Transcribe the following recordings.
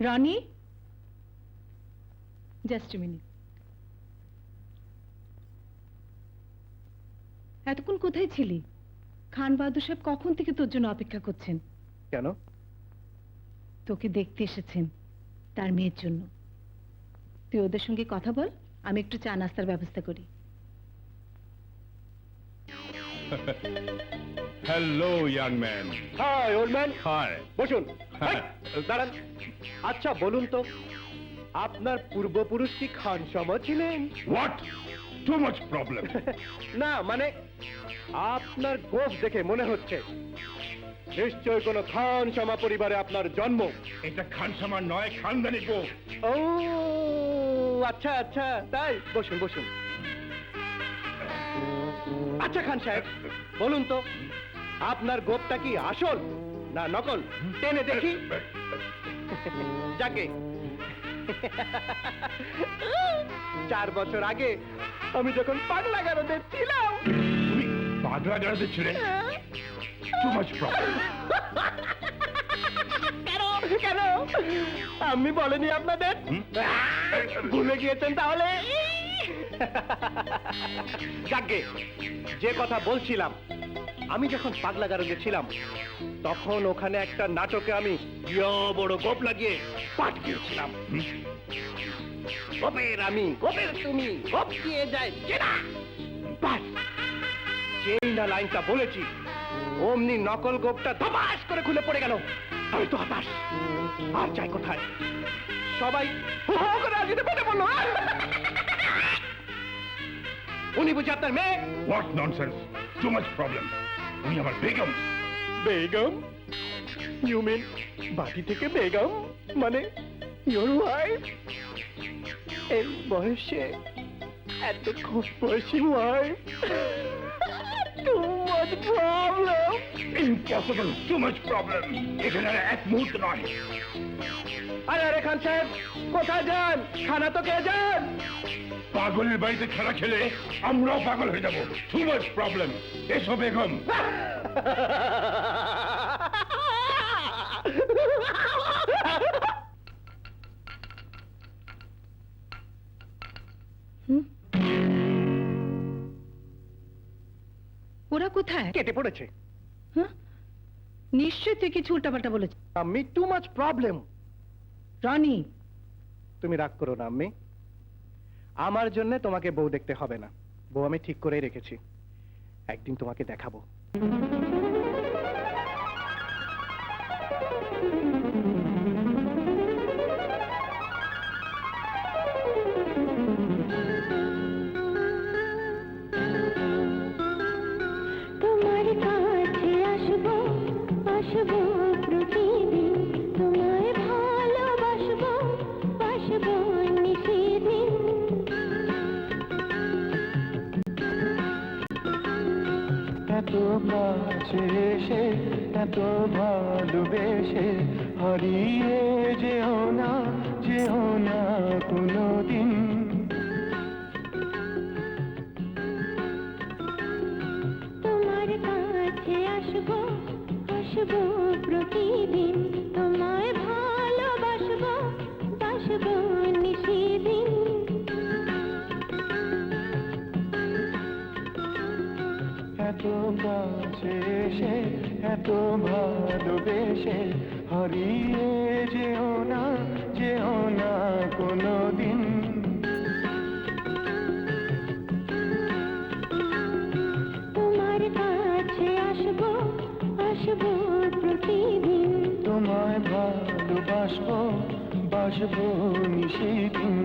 Roni, just a minute. এতক্ষণ কোথায় ছিলি? খান বাহাদুর সাহেব কখন থেকে তোর জন্য অপেক্ষা করছেন। কেন? তোকে দেখতে এসেছেন, তার মেয়ের জন্য। তুই ওদের সঙ্গে কথা বল, আমি একটু চা নাস্তার ব্যবস্থা করি। Hello young man. Hi old man. Hi. বসুন। দাঁড়ান। আচ্ছা বলুন তো, আপনার পূর্বপুরুষ কি খানসামা ছিলেন? হোয়াট? Too much problem. না মানে আপনার গোঁফ দেখে মনে হচ্ছে নিশ্চয় কোনো খানসামা পরিবারে আপনার জন্ম। এটা খানসামা নয়, খানদানি গোঁফ। ও আচ্ছা আচ্ছা, তাই? বসুন বসুন। আচ্ছা খান সাহেব, বলুন তো আপনার গোঁফটা কি আসল না নকল? টেনে দেখি। যাকে 4 বছর আগে আমি যখন পাগলা গারদে ছিলাম। তুমি পাগলা গারদে ছিলে? Too much problem. কেন কেন আমি বলিনি আপনাদের? ভুলে গিয়েছেন তাহলে? যাকে যে কথা বলছিলাম, আমি যখন পাগলা গারদে ছিলাম তখন ওখানে একটা নাটকে আমি বড় গোপ লাগিয়ে পাঠ দিয়েছিলাম। গোপের আমি, গোপের তুমি, গোপ দিয়ে যায় চেনা। বাস যেই না লাইনটা বলেছি অমনি নকল গোপটা ধপাস করে খুলে পড়ে গেল। আমি তো হতাশ, আর যাই কোথায়? সবাই হু হু করে আজিতে পেটে বললো, উনি বুঝি আপনার মেয়ে? What nonsense, too much problem. উনি আমার বেগম। বেগম? ইউ মিন বাড়ি থেকে বেগম? মানে ইয়োর ওয়াইফ? এই বয়সে এত কম বয়সী wife? Too much problem. Impossible, too much problem. এখানে আর এক মুহূর্ত নয়। আরে আরে খান সাহেব, কোথায় যান? খানা তো খেয়ে যান। পাগলের বাড়িতে খেলা খেলে আমরাও পাগল হয়ে যাবো। Too much problem. এসো বেগম। ওরা কোথায়? কেটে পড়েছে। হ্যাঁ, নিশ্চয় তুই কিছু উল্টাপাল্টা বলেছিস। আমি টু মাচ প্রবলেম। রনি, তুমি রাগ করো না আম্মি, আমার জন্য তোমাকে বউ দেখতে হবে না। বউ আমি ঠিক করেই রেখেছি, একদিন তোমাকে দেখাবো। তোমার কাছে আসবো, আসবো প্রতিদিন, তোমায় ভালোবাসবো, বাসবো নিশিদিন। এত কাছে এসে এত ভালোবেসে হারিয়ে যেও না, যেও না কোনোদিন। তোমার কাছে আসবো, আসবো প্রতিদিন, তোমায় ভালোবাসবো, বাসবো নিশিদিন। এত কাছে এসে এত ভালোবেসে হারিয়ে যেও না, যেও না কোনোদিন। তোমার কাছে আসবো, আসবো প্রতিদিন, তোমায় ভালোবাসবো, বাসবো নিশিদিন।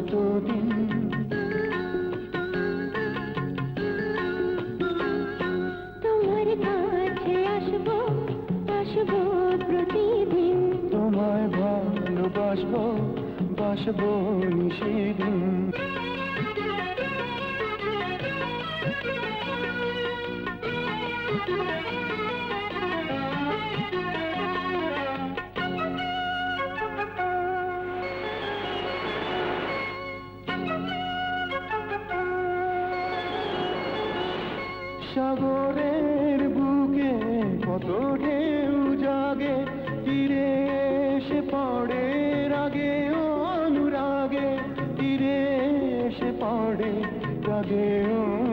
যতদিন তোমার কাছে আসবো আসবো প্রতিদিন তোমায় ভালোবাসবো বাসবো নিশিদিন সাগরের বুকে কত ঢেউ জাগে তীরে এসে পড়ে রাগে অনুরাগে তীরে এসে পড়ে রাগে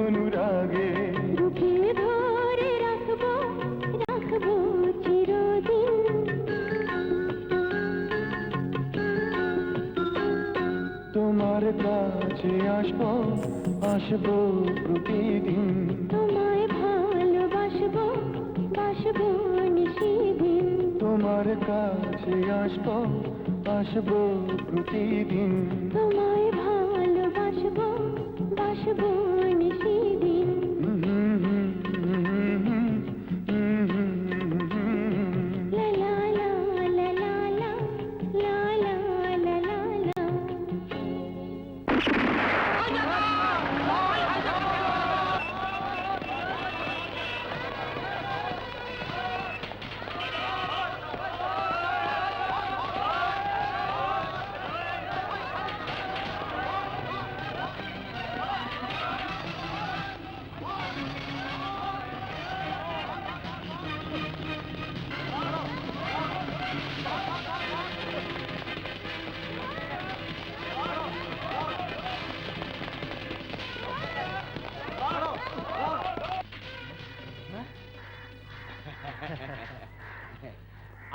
অনুরাগে বুকে ধরে রাখবো রাখবো চিরদিন তোমার কাছে আসবো আসবো প্রতিদিন তোমায় ভালোবাসবো বাসবো নিশিদিন তোমার কাছে আসবো আসবো প্রতিদিন তোমায় ভালোবাসবো বাসবো নিশিদিন লা লা লা লা লা লা লা লা লা লা লা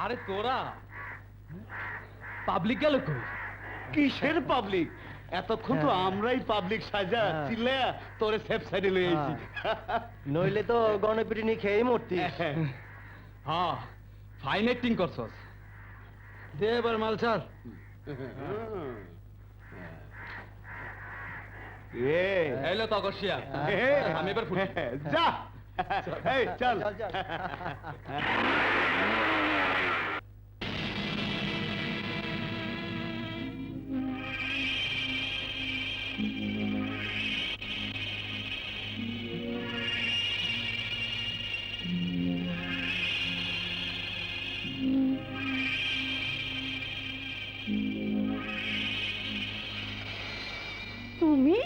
আরে তোরা পাবলিক গেল কই? কিসের পাবলিক? এতক্ষণ তো আমরাই পাবলিক সাজা চিল্লা তোরে সেফ সাইডে লয়ে আইছি। নইলে তো গণপিটিনি খেয়েই মরতি হ্যাঁ, ফাইন অ্যাক্টিং করছস। দে এবার মাল ছাড়। এলো তো আকর্ষিয়া, আমি এবার ফুটি। যা এই চল তুমি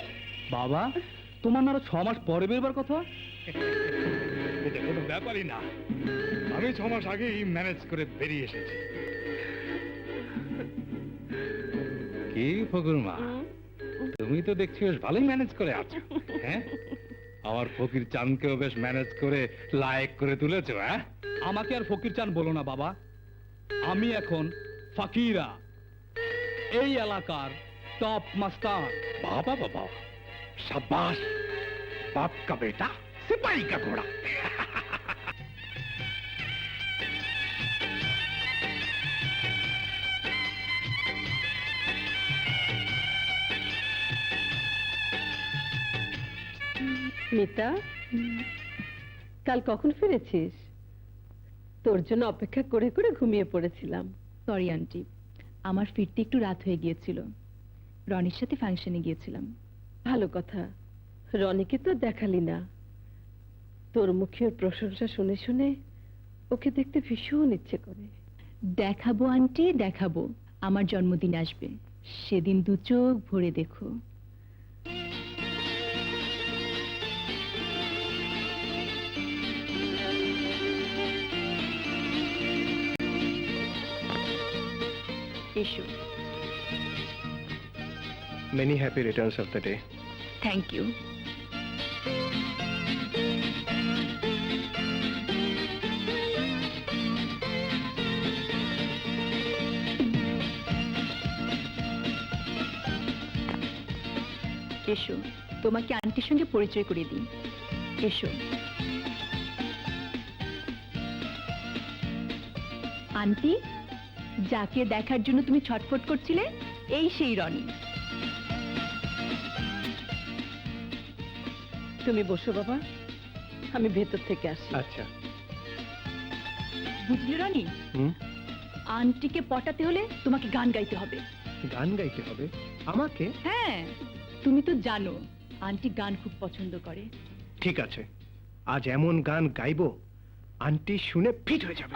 বাবা, তোমার না আরো 6 মাস পরে বেরবার কথা? এটা কোনো ব্যাপারই না, আমি 6 মাস আগেই ম্যানেজ করে বেরিয়ে এসেছি। কি ফকির মা, তুমি তো দেখছি বেশ ভালোই ম্যানেজ করে আছো। হ্যাঁ, আমার ফকির চাঁদকেও বেশ ম্যানেজ করে লায়ক করে তুলেছো। হ্যাঁ, আমাকে আর ফকির চান বলো না বাবা, আমি এখন ফকিরা, এই এলাকার টপ মাস্টার। बाबा बाबा, शाबाश, बाप का बेटा सिपाही का घोड़ा। মিতা, কাল কখন ফিরেছিস? তোর জন্য অপেক্ষা করে করে ঘুমিয়ে পড়েছিলাম। সরি আন্টি, আমার ফিরতে একটু রাত হয়ে গিয়েছিল। রনির সাথে ফাংশনে গিয়েছিলাম। ভালো কথা, রনিকে তো দেখালি না। তোর মুখের প্রশংসা শুনে শুনে ওকে দেখতে ভীষণ ইচ্ছে করে। দেখাবো আন্টি, দেখাবো। আমার জন্মদিন আসবে, সেদিন 2 চোখ ভরে দেখো। এসো। Many happy returns of the day. Thank you. এসো, তোমাকে আন্টির সঙ্গে পরিচয় করে দিই। এসো। আন্টি, যাকে দেখার জন্য তুমি ছটফট করছিলে, এই সেই রনি। তুমি বসো বাবা, আমি ভেতর থেকে আসি। আচ্ছা। বুঝলি রনি, হুম? আন্টিকে পটাতে হলে তোমাকে গান গাইতে হবে। গান গাইতে হবে আমাকে? হ্যাঁ, তুমি তো জানো আন্টি গান খুব পছন্দ করে। ঠিক আছে, আজ এমন গান গাইবো আন্টি শুনে ফিট হয়ে যাবে।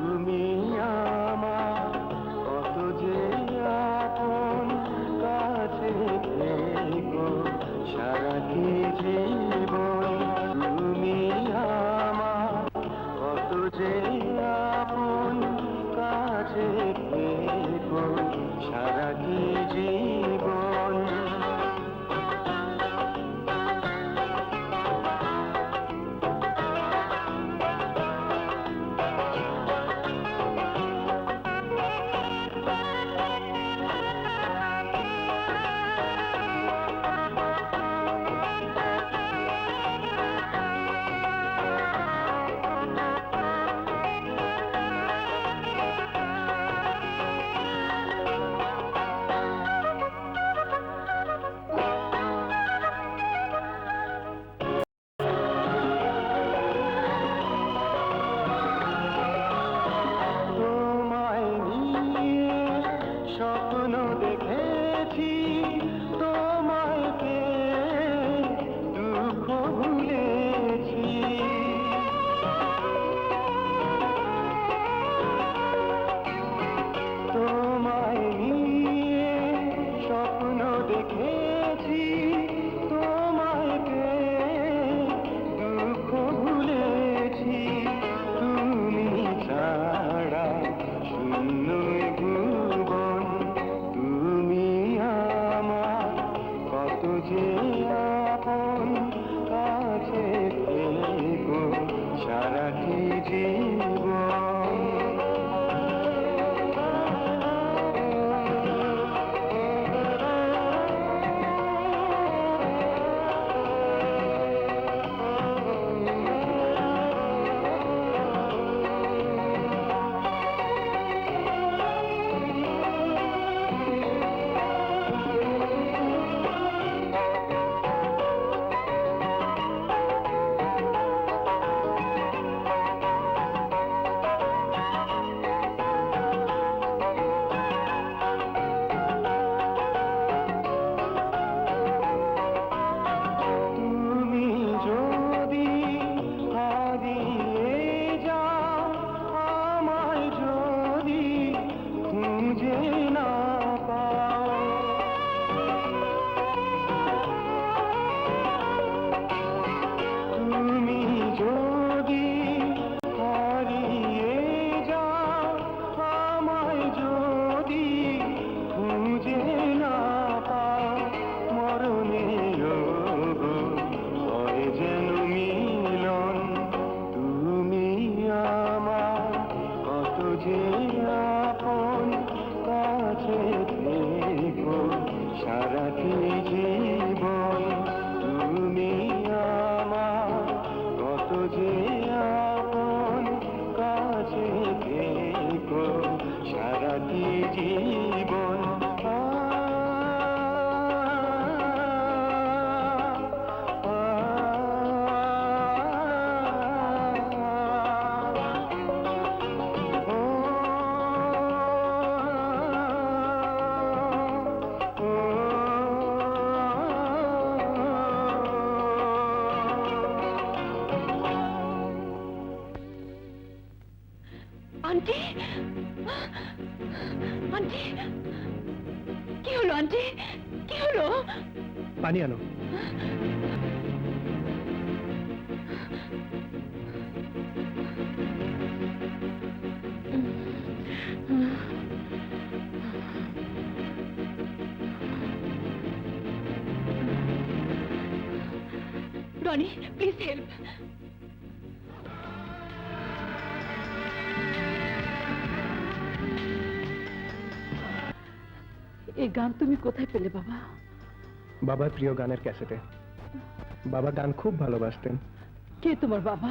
তুমি আমার কত যে আপন, কাছে থেকো সারাটি জীবন। তুমি আমার কত যে আপন, কাছে থেকো সারাটি জীবন। তোমায় নিয়ে স্বপ্ন দেখেছি, তোমায় পেয়ে দুঃখ ভুলেছি। তোমায় নিয়ে স্বপ্ন দেখেছি, তোমায় পেয়ে দুঃখ ভুলেছি। তুমি ছাড়া শূন্য ভুবন, তুমি আমার কত যে আপন, কাছে থেকো সারাটি জীবন। তুমি যদি হারিয়ে যাও, আমায় যদি খুঁজে না পাও, তুমি যদি হারিয়ে যাও, আমায় যদি খুঁজে না পাও, মরণেও হয় যেন মিলন। তুমি আমার কত যে আপন, কাছে থেকো সারাটি জীবন। তুমি আমার কত যে আপন, কাছে থেকো সারাটি জীবন। আন্টি, আন্টি, কি হলো আন্টি, কি হলো? পানি আনো। Roni please help. এই গান তুমি কোথায় পেলে বাবা? বাবার প্রিয় গানের ক্যাসেটে। বাবা গান খুব ভালোবাসতেন। কে তোমার বাবা?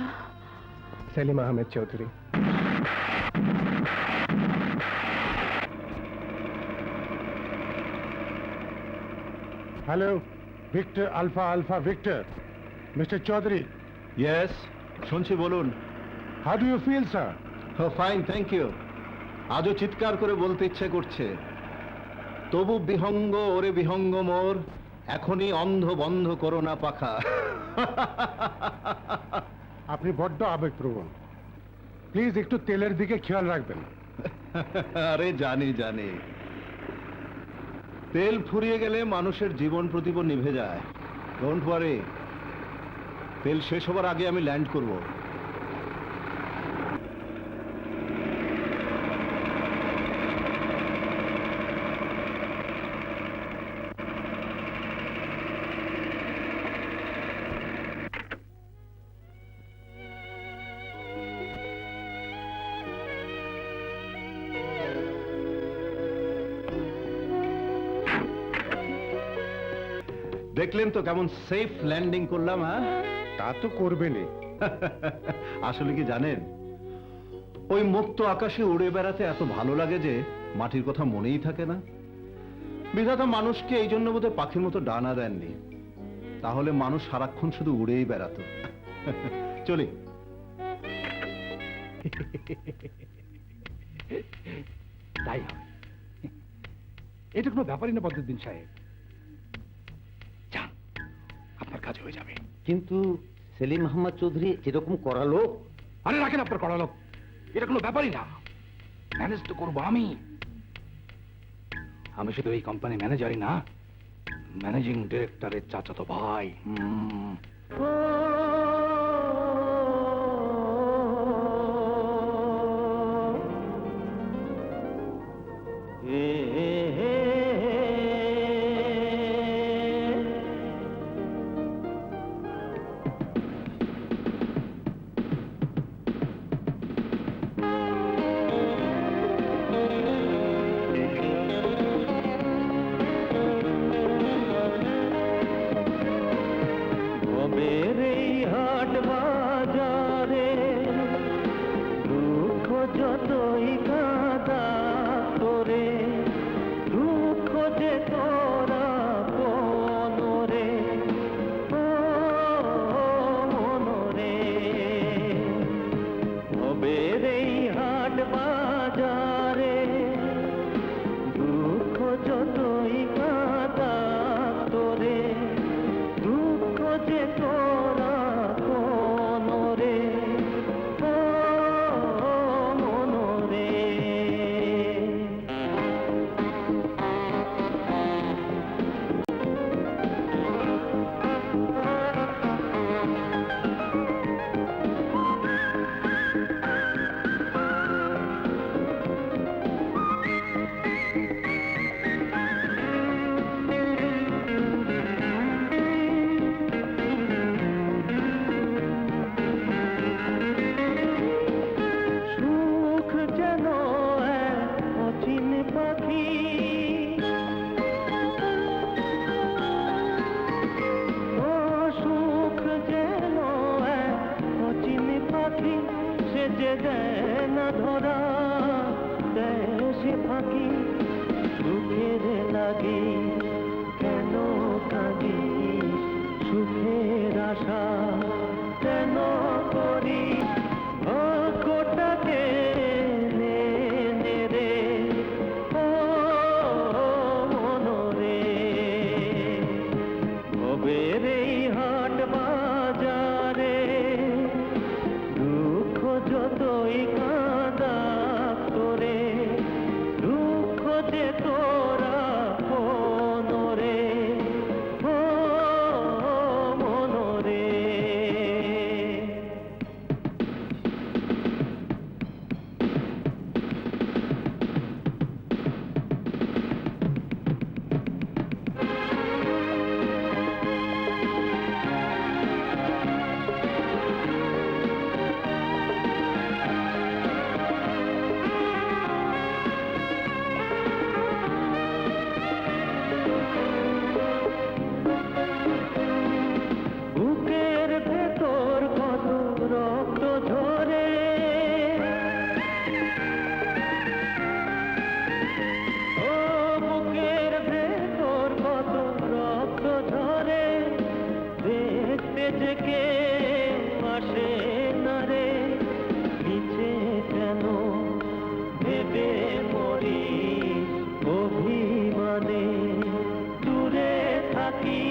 Salim Ahmed Chowdhury. Hello, Victor alpha alpha Victor, Mister Chowdhury. Yes, শুনছি, বলুন। How do you feel sir? Fine, thank you. আজও চিৎকার করে বলতে ইচ্ছে করছে, তবু বিহঙ্গ ওরে বিহঙ্গ মোর, এখনই অন্ধ বন্ধ করো না পাখা। আপনি বড্ড আবেগপ্রবণ, প্লিজ একটু তেলের দিকে খেয়াল রাখবেন। আরে জানি জানি, তেল ফুরিয়ে গেলে মানুষের জীবন প্রদীপও নিভে যায়। ডোন্ট ওয়ারি, তেল শেষ হবার আগে আমি ল্যান্ড করব। দেখলেন তো কেমন সেফ ল্যান্ডিং করলাম? হ্যাঁ, তা তো করবেনই। আসলে কি জানেন, ওই মুক্ত আকাশে উড়ে বেড়াতে এত ভালো লাগে যে মাটির কথা মনেই থাকে না। বিধাতা মানুষকে এই জন্য বোধহয় পাখির মতো ডানা দেননি, তাহলে মানুষ সারাক্ষণ শুধু উড়েই বেড়াতো। চলি। তাই হয়, এটা কোনো ব্যাপারই না বদরুদ্দিন সাহেব। যান, আপনার কাজ হয়ে যাবে। কিন্তু সেলিম আহমদ চৌধুরী এরকম করালো। আরে রাখেন আপনার কড়া লোক, এটা কোনো ব্যাপারই না। ম্যানেজ তো করবো আমি। আমি শুধু এই কোম্পানি ম্যানেজারই না, ম্যানেজিং ডিরেক্টরের চাচাতো ভাই। যে কেউ আসে না রে, পিছে কেন ভেবে মরি অভিমানে, দূরে থাকি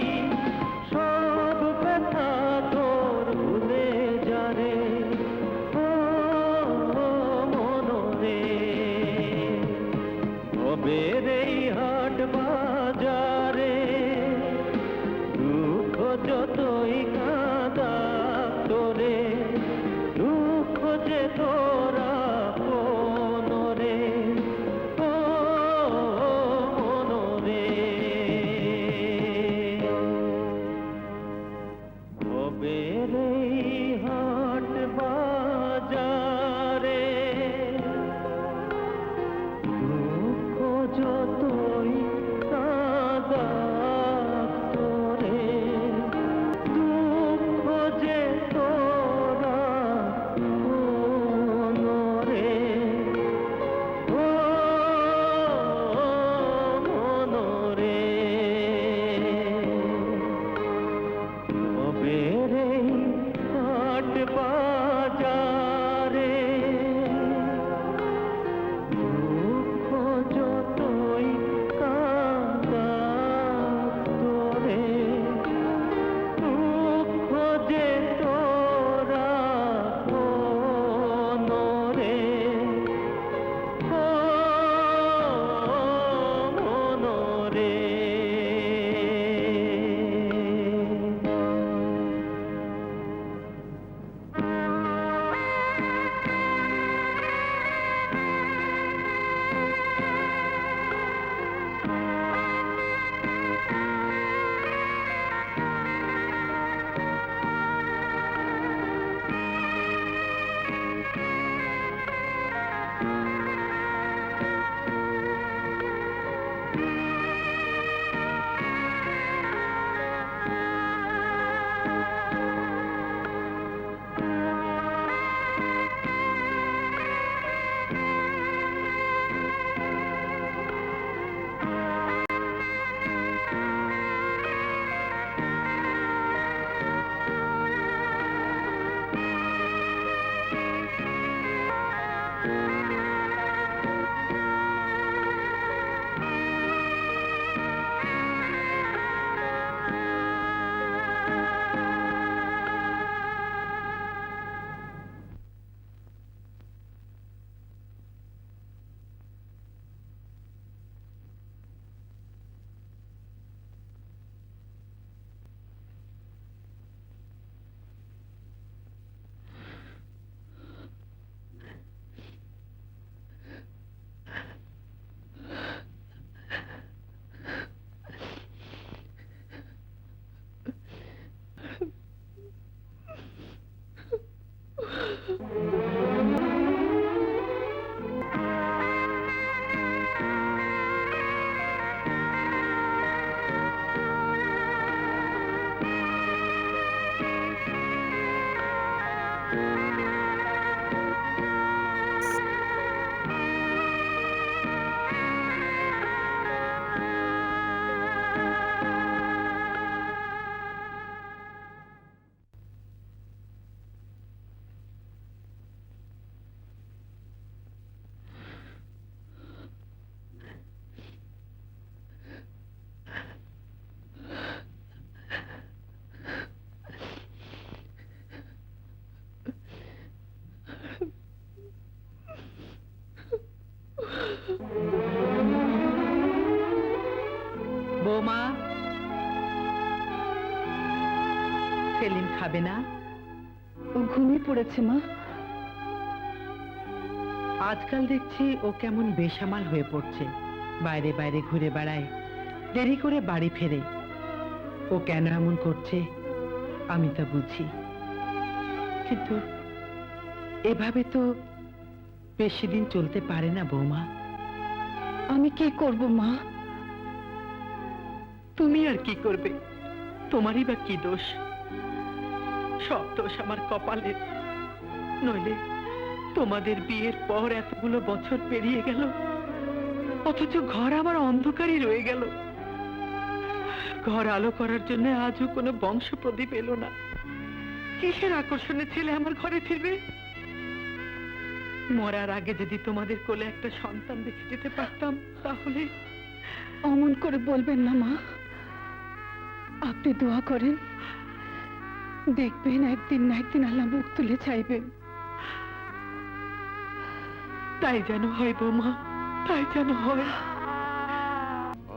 সব ব্যথা তোর ভুলে যারে, ও মনরে ভবের এই হাট বাজারে, দুঃখ যতই কাঁদা তোরে, দুঃখ যে তোরা মনরে, ও মনরে ভবের এই হাট বাজারে, দুঃখ যতই কাঁদা তোরে, দুঃখ যে তোরা মনরে, ও মনরে ভবের এই হাট বাজারে, দুঃখ যতই কাঁদা তোরে, দুঃখ যে তোরা মনরে, ও মনরে বৌমা, সেলিম খাবে না? ও ঘুমিয়ে পড়েছে মা। আজকাল দেখছি ও কেমন বেসামাল হয়ে পড়ছে, বাইরে বাইরে ঘুরে বেড়ায়, দেরি করে বাড়ি ফেরে। ও কেন এমন করছে আমি তা বুঝি, কিন্তু এভাবে তো বেশি দিন চলতে পারে না বৌমা। আমি কি করব মা? তুমি আর কি করবে? তোমারই বা কি দোষ? সব দোষ আমার কপালের। নইলে তোমাদের বিয়ের পর এতগুলো বছর পেরিয়ে গেল, অথচ ঘর আমার অন্ধকারই রয়ে গেল। ঘর আলো করার জন্য আজও কোনো বংশ প্রদীপ এলো না। কিসের আকর্ষণে ছেলে আমার ঘরে ফিরবে? মরার আগে যদি তোমাদের কোলে একটা সন্তান দেখে যেতে পারতাম তাহলে। অমন করে বলবেন না মা, আপনি দোয়া করেন, দেখবেন একদিন না একদিন আল্লাহ মুখ তুলে চাইবেন। তাই যেন হয় বৌমা, তাই যেন হয়।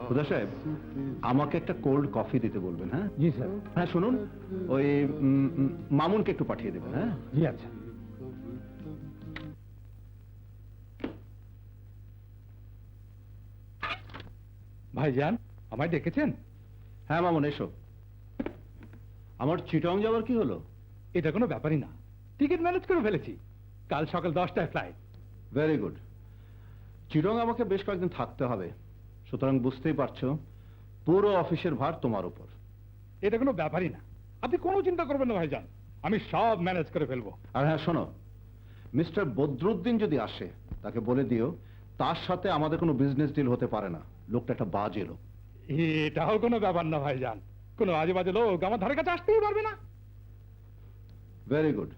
খুদা সাহেব, আমাকে একটা কোল্ড কফি দিতে বলবেন। হ্যাঁ জি স্যার। হ্যাঁ শুনুন, ওই মামুনকে একটু পাঠিয়ে দেবেন। হ্যাঁ জি আচ্ছা। ভাইজান, আমায় ডেকেছেন? হ্যাঁ মামুন, এসো। আমার চিটং যাওয়ার কি হলো? এটা কোনো ব্যাপারই না, টিকিট ম্যানেজ করে ফেলেছি, কাল সকাল 10টায় ফ্লাইট। Very good. চিটং আমাকে বেশ কয়েকদিন থাকতে হবে, সুতরাং বুঝতেই পারছো পুরো অফিসের ভার তোমার উপর। এটা কোনো ব্যাপারই না, আপনি কোনো চিন্তা করবেন না ভাইজান, আমি সব ম্যানেজ করে ফেলবো। আর হ্যাঁ শোনো, মিস্টার বদরুদ্দিন যদি আসে তাকে বলে দিও তার সাথে আমাদের কোনো বিজনেস ডিল হতে পারে না, লোকটা একটা বাজে লোক। এটাও কোনো ব্যাপার না ভাইজান, কোনো আজে বাজে লোক আমার ধারে কাছে আসতেই পারবে না। Very good.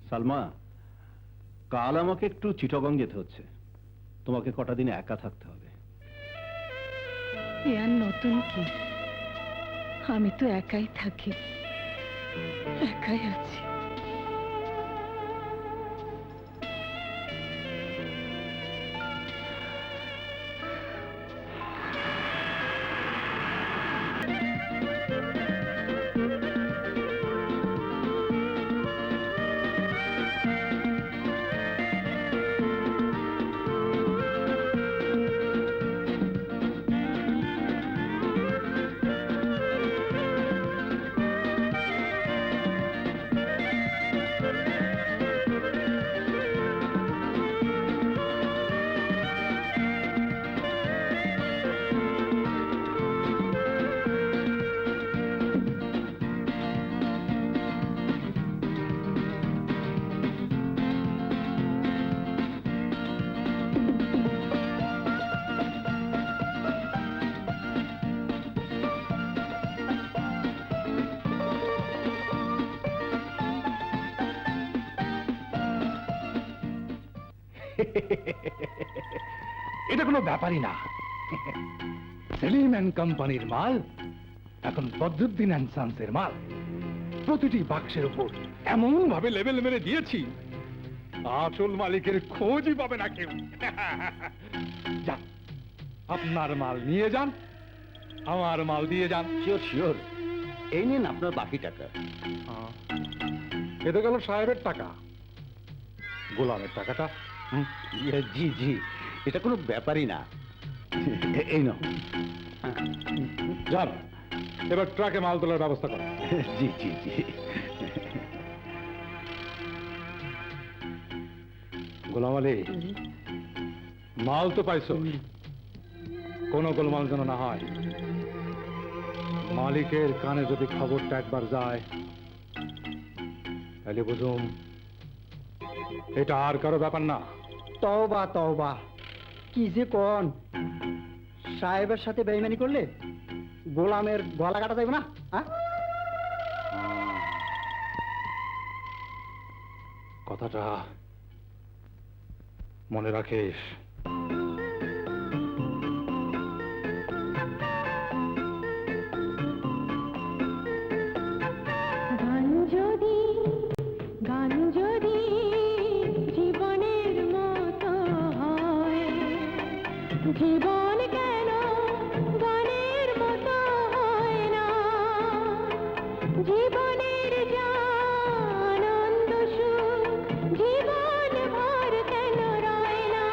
সালমা, কাল আমাকে একটু চিটাগং যেতে হচ্ছে, তোমাকে কটা দিনে একা থাকতে হবে। এ আর নতুন কি, আমি তো একাই থাকি, একাই আছি। এটা কোনো ব্যাপারই না, সেলিম অ্যান্ড কোম্পানির মাল এখন বদরুদ্দিন অ্যান্ড সন্সের মাল। প্রতিটি বাক্সের উপর এমন ভাবে লেবেল মেরে দিয়েছি, আসল মালিকের খোঁজই পাবে না কেউ। যান, আপনার মাল নিয়ে যান, আমার মাল দিয়ে যান। শিওর শিওর, এই নিন আপনার বাকি টাকা। এ তো গেল সাহেবের টাকা, গোলামের টাকাটা। জি জি, এটা কোনো ব্যাপারই না। এই নাও। যান, এবার ট্রাকে মাল তোলার ব্যবস্থা করেন। জি জি জি। গোলাম আলী, মাল তো পাইছো, কোন গোলমাল যেন না হয়। মালিকের কানে যদি খবরটা একবার যায় তাহলে বুঝুম এটা আর কারো ব্যাপার না। তওবা তওবা, কি যে কোন, সাহেবের সাথে বেইমানি করলে গোলামের গলা কাটা যাবে না? হ্যাঁ, কথাটা মনে রাখিস। গান যদি জীবনের মতো হয়, জীবন কেন গানের মতো হয় না? জীবনের যা আনন্দ সুখ জীবন ভর কেন রয় না?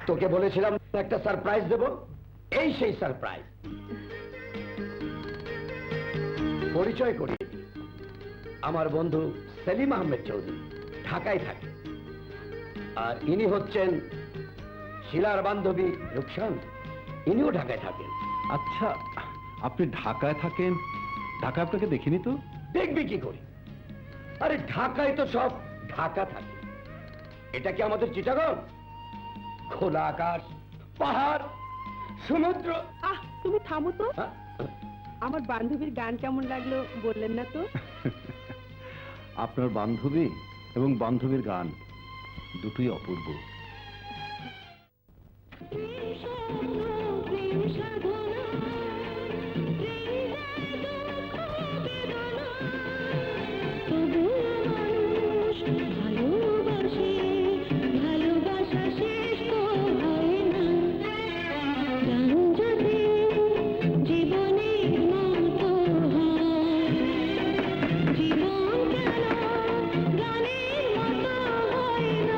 তোকে বলেছিলাম একটা সারপ্রাইজ দেব, এই সেই সারপ্রাইজ। পরিচয় করিয়ে দিই, আমার বন্ধু সেলিম আহমেদ চৌধুরী, ঢাকায় থাকে। আর ইনি হচ্ছেন শিলার বান্ধবী রুকসান, ইনিও ঢাকায় থাকেন। আচ্ছা, আপনি ঢাকায় থাকেন? ঢাকা আপনাকে দেখিনি তো। দেখবি কি করে? আরে ঢাকায় তো সব ঢাকা থাকে, এটা কি আমাদের চিটাগং? খোলা আকাশ, পাহাড়, সমুদ্র। তুমি থামো তো। হ্যাঁ? আমার বান্ধবীর গান কেমন লাগলো বললেন না তো? আপনার বান্ধবী এবং বান্ধবীর গান দুটোই অপূর্ব। প্রেম সাধনা তবু মানুষ ভালোবাসে, ভালোবাসা শেষ তো হয় না। গান যদি জীবনের মতো হয়, জীবন কেন গানের মতো হয় না?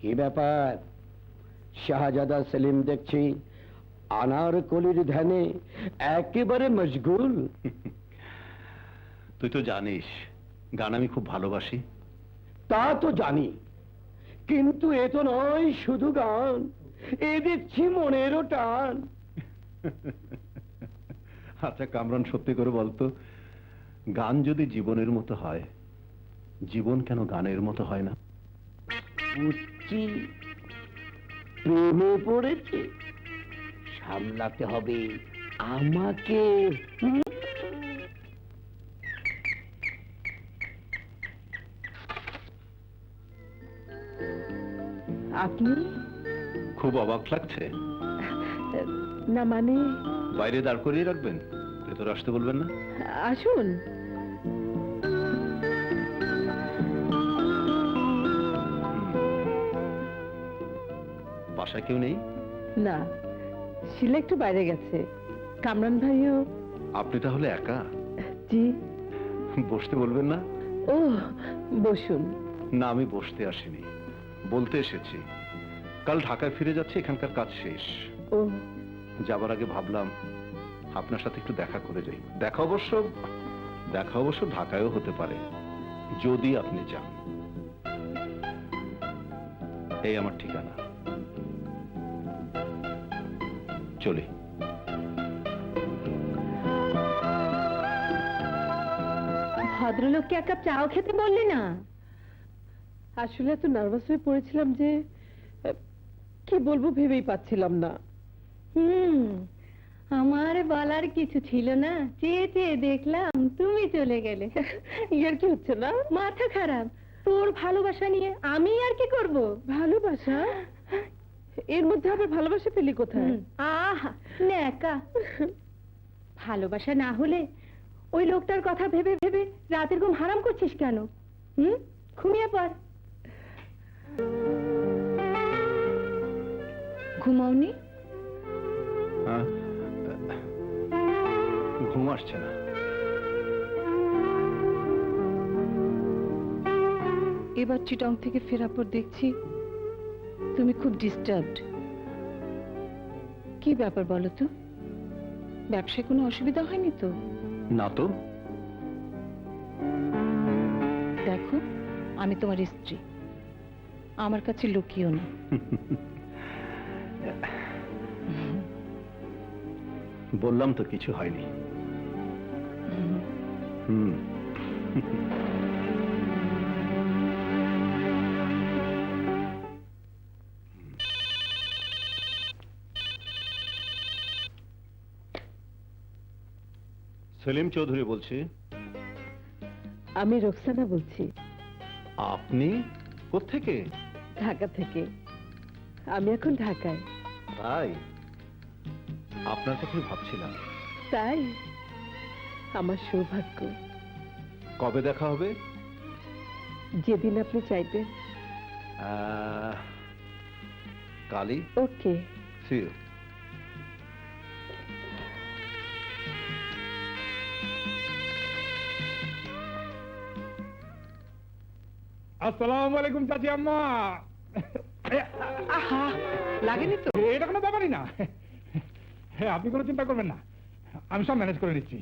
কি ব্যাপার শাহজাদা সেলিম, দেখছি আনারকলির ধ্যানে একেবারে মশগুল। তুই তো জানিস গান আমি খুব ভালোবাসি। তা তো জানি, কিন্তু এ তো নয় শুধু গান, এ দেখছি মনেরও টান। আচ্ছা কামরান, সত্যি করে বলতো, গান যদি জীবনের মতো হয়, জীবন কেন গানের মতো হয় না? বুঝছি, প্রেমে পড়েছে, সামলাতে হবে আমাকে। আপনি? খুব অবাক লাগছে? না মানে, বাইরে দাঁড় করিয়ে রাখবেন, ভেতরে আসতে বলবেন না? আসুন। বাসায় কেউ নেই? না, শিলা একটু বাইরে গেছে। কামরান ভাইও। আপনি তাহলে একা? জি। বসতে বলবেন না? ও, বসুন। না, আমি বসতে আসিনি, বলতে এসেছি কাল ঢাকায় ফিরে যাচ্ছে, এখানকার কাজ শেষ। ও, যাবার আগে ভাবলাম আপনার সাথে একটু দেখা করে যাই। দেখা অবশ্য ঢাকায়ও হতে পারে, যদি আপনি চান। এই আমার ঠিকানা, চলি। ভদ্রলোককে এক কাপ চাও খেতে বললি না? আসলে এত নার্ভাস হয়ে পড়েছিলাম যে কি বলবো ভেবেই পাচ্ছিলাম না। আমার বলার কিছু ছিল না, চেয়ে চেয়ে দেখলাম তুমি চলে গেলে। ইয়ার কি হচ্ছে না? মাথা খারাপ, তোর ভালোবাসা নিয়ে আমি আর কি করব? ভালোবাসা? এর মধ্যে আবার ভালোবাসা পেলি কোথায়? আহা, ন্যাকা। ভালোবাসা না হলে ওই লোকটার কথা ভেবে ভেবে রাতের ঘুম হারাম করছিস কেন? ঘুমিয়ে পড়। ঘুমাওনি? ঘুম আসছে না। এবার চিটং থেকে ফেরার পর দেখছি তুমি খুব ডিস্টার্বড। কি ব্যাপার বলো তো? ব্যবসায় কোনো অসুবিধা হয়নি তো? না তো। দেখো, আমি তোমার স্ত্রী, আমার কাছে লুকিও না। বললাম তো কিছু হয়নি। হুম। সেলিম চৌধুরী বলছি। আমি রোকসানা বলছি। আপনি কোত্থেকে? ঢাকা থেকে। আমি এখন ঢাকায়। তাই? আপনার কথাই ভাবছিলাম। তাই? আমার সৌভাগ্য। কবে দেখা হবে? যেদিন আপনি চাইবেন। কালি, ওকে। see you. আসসালামু আলাইকুম চাচি আম্মা। আহা, লাগেনি তো? এটা কোনো ব্যাপারই না। হ্যাঁ, আপনি কোনো চিন্তা করবেন না, আমি সব ম্যানেজ করে নিচ্ছি।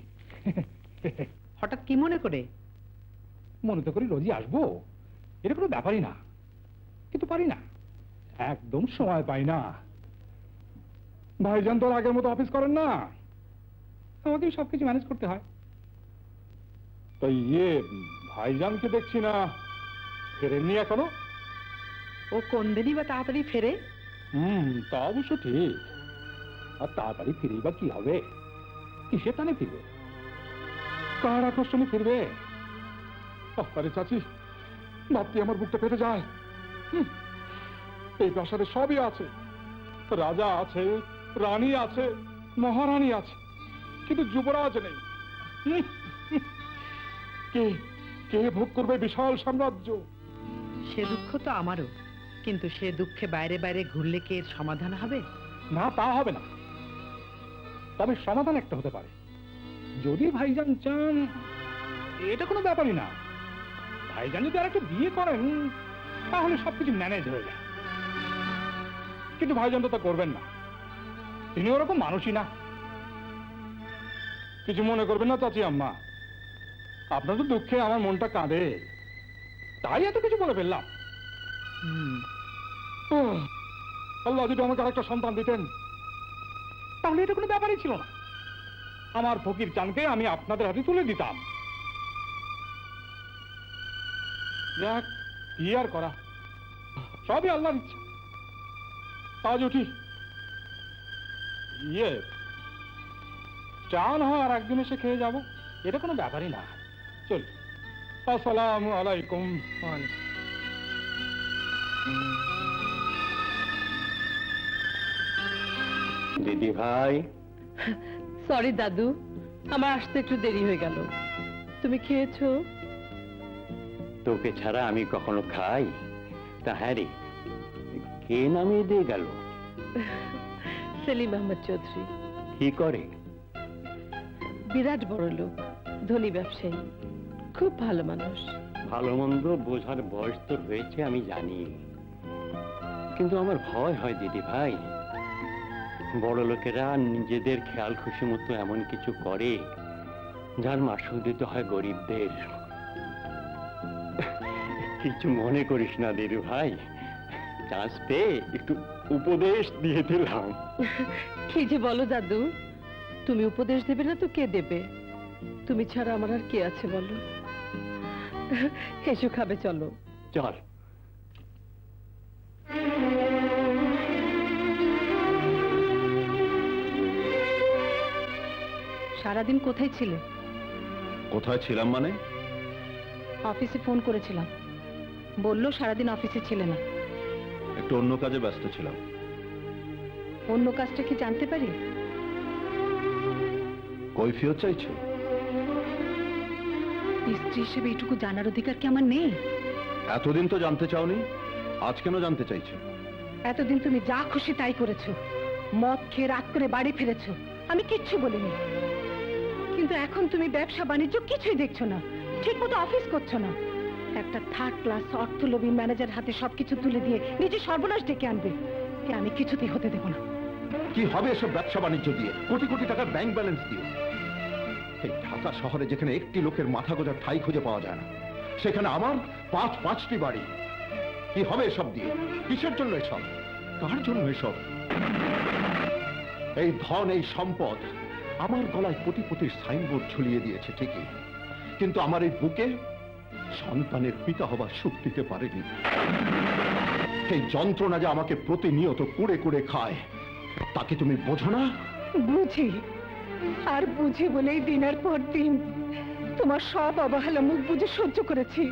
হঠাৎ কি মনে করে? মনে তো করি রোজই আসবো, এটা কোনো ব্যাপারই না, কিন্তু পারি না, একদম সময় পাই না। ভাইজান তো আর আগের মতো অফিস করেন না, আমাকে সবকিছু ম্যানেজ করতে হয়। তো ভাইজানকে দেখছি না, ফেরেননি এখনো? ও কোন দিনই বা তাড়াতাড়ি ফেরে? তা অবশ্য ঠিক। আর তাড়াতাড়ি ফিরেই বা কি হবে? কিসের টানে ফিরবে? কার আকর্ষণে ফিরবে? আরে চাচি, ভাবতে আমার বুকটা ফেটে যায়। এই প্রাসাদে সবই আছে, রাজা আছে, রানী আছে, মহারানী আছে, কিন্তু যুবরাজ নেই। কে কে ভোগ করবে বিশাল সাম্রাজ্য? সে দুঃখ তো আমারও, কিন্তু সে দুঃখে বাইরে বাইরে ঘুরলে কি এর সমাধান হবে? না, তা হবে না। তবে সমাধান একটা হতে পারে, যদি ভাইজান চান। এটা কোনো ব্যাপারই না, ভাইজান যদি আর একটা বিয়ে করেন তাহলে সবকিছু ম্যানেজ হয়ে যায়। কিন্তু ভাইজান তো তা করবেন না, তিনি ওরকম মানুষই না। কিছু মনে করবেন না চাচি আম্মা, আপনার তো দুঃখে আমার মনটা কাঁদে, তাই এত কিছু বলে ফেললাম। আল্লাহ যদি আমাকে আরেকটা সন্তান দিতেন তাহলে এটা কোনো ব্যাপারই ছিল না। আমার ফকির চানকে আমি আপনাদের হাতে তুলে দিতাম। যাক, কি আর করা, সবই আল্লাহর ইচ্ছা। আজ উঠি, চা না হয় আর একদিন এসে খেয়ে যাবো, এটা কোনো ব্যাপারই না। চল, আসসালামু আলাইকুম। দিদি ভাই, সরি দাদু, আমার আসতে একটু দেরি হয়ে গেল। তুমি খেয়েছো? তোকে ছাড়া আমি কখনো খাই? তা হ্যাঁ রে, কে নামিয়ে দিয়ে গেল? সেলিম আহমদ চৌধুরী। কি করে? বিরাট বড় লোক, ধনী ব্যবসায়ী, খুব ভালো মানুষ। ভালো মন্দ বোঝার বয়স তোর হয়েছে আমি জানি, কিন্তু আমার ভয় হয় দিদি ভাই। বড় লোকেরা নিজেদের খেয়াল খুশি মতো এমন কিছু করে যার মাসুল দিতে হয় গরিবদের। কিছু মনে করিস না দিদি ভাই, চান্স পেয়ে একটু উপদেশ দিয়ে দিলাম। কি যে বলো দাদু, তুমি উপদেশ দেবে না তো কে দেবে? তুমি ছাড়া আমার আর কে আছে বলো? এসো, খাবে, চলো। চল। সারাদিন কোথায় ছিলে? কোথায় ছিলাম মানে? অফিসে ফোন করেছিলাম, বললো সারাদিন অফিসে ছিলে না। একটু অন্য কাজে ব্যস্ত ছিলাম। অন্য কাজটা কি জানতে পারি? কৈফিয়ত চাইছো? স্ত্রী হিসেবে এইটুকু জানার অধিকার কি আমার নেই? এতদিন তো জানতে চাওনি, আজ কেন জানতে চাইছো? এতদিন তুমি যা খুশি তাই করেছো, মদ খেয়ে রাত করে বাড়ি ফিরেছো, আমি কিচ্ছু বলিনি। কিন্তু এখন তুমি ব্যবসা বাণিজ্য কিছুই দেখছো না, ঠিক মতো অফিস করছো না। একটা থার্ড ক্লাস অর্থলোভী ম্যানেজার হাতে সবকিছু তুলে দিয়ে নিজে সর্বনাশ ডেকে আনবে, এ আমি কিছুতেই হতে দেব না। কি হবে এসব ব্যবসা বাণিজ্য দিয়ে, কোটি কোটি টাকার ব্যাংক ব্যালেন্স দিয়ে? এই ঢাকা শহরে যেখানে একটি লোকের মাথা গোঁজার ঠাঁই খুঁজে পাওয়া যায় না, সেখানে আমার পাঁচটি বাড়ি। কি হবে এসব দিয়ে? কিসের জন্য এসব? কার জন্য এসব? এই ধন, এই সম্পদ আমার গলায় কোটিপতির সাইনবোর্ড ঝুলিয়ে দিয়েছে ঠিকই, কিন্তু আমার এই বুকে সন্তানের পিতা হবার সুখ দিতে পারেনি। এই যন্ত্রণা যে আমাকে প্রতিনিয়ত কুড়ে কুড়ে খায়, তাকে তুমি বোঝো না? বুঝি, আর বুঝি বলেই দিনের পর দিন তোমার সব অবহেলা মুখ বুঝে সহ্য করেছি,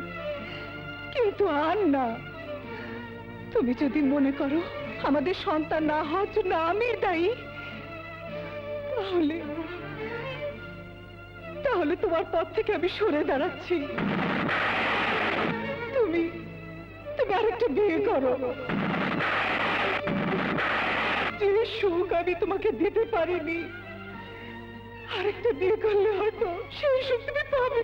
কিন্তু আর না। তুমি যদি মনে করো আমাদের সন্তান না হওয়ার জন্য আমি দায়ী, তাহলে তাহলে তোমার পথ থেকে আমি সরে দাঁড়াচ্ছি। তুমি তুমি আরেকটা বিয়ে করো। যে সুখ আমি তোমাকে দিতে পারিনি, আরেকটা বিয়ে করলে হয়তো সেই সুখ তুমি পাবে।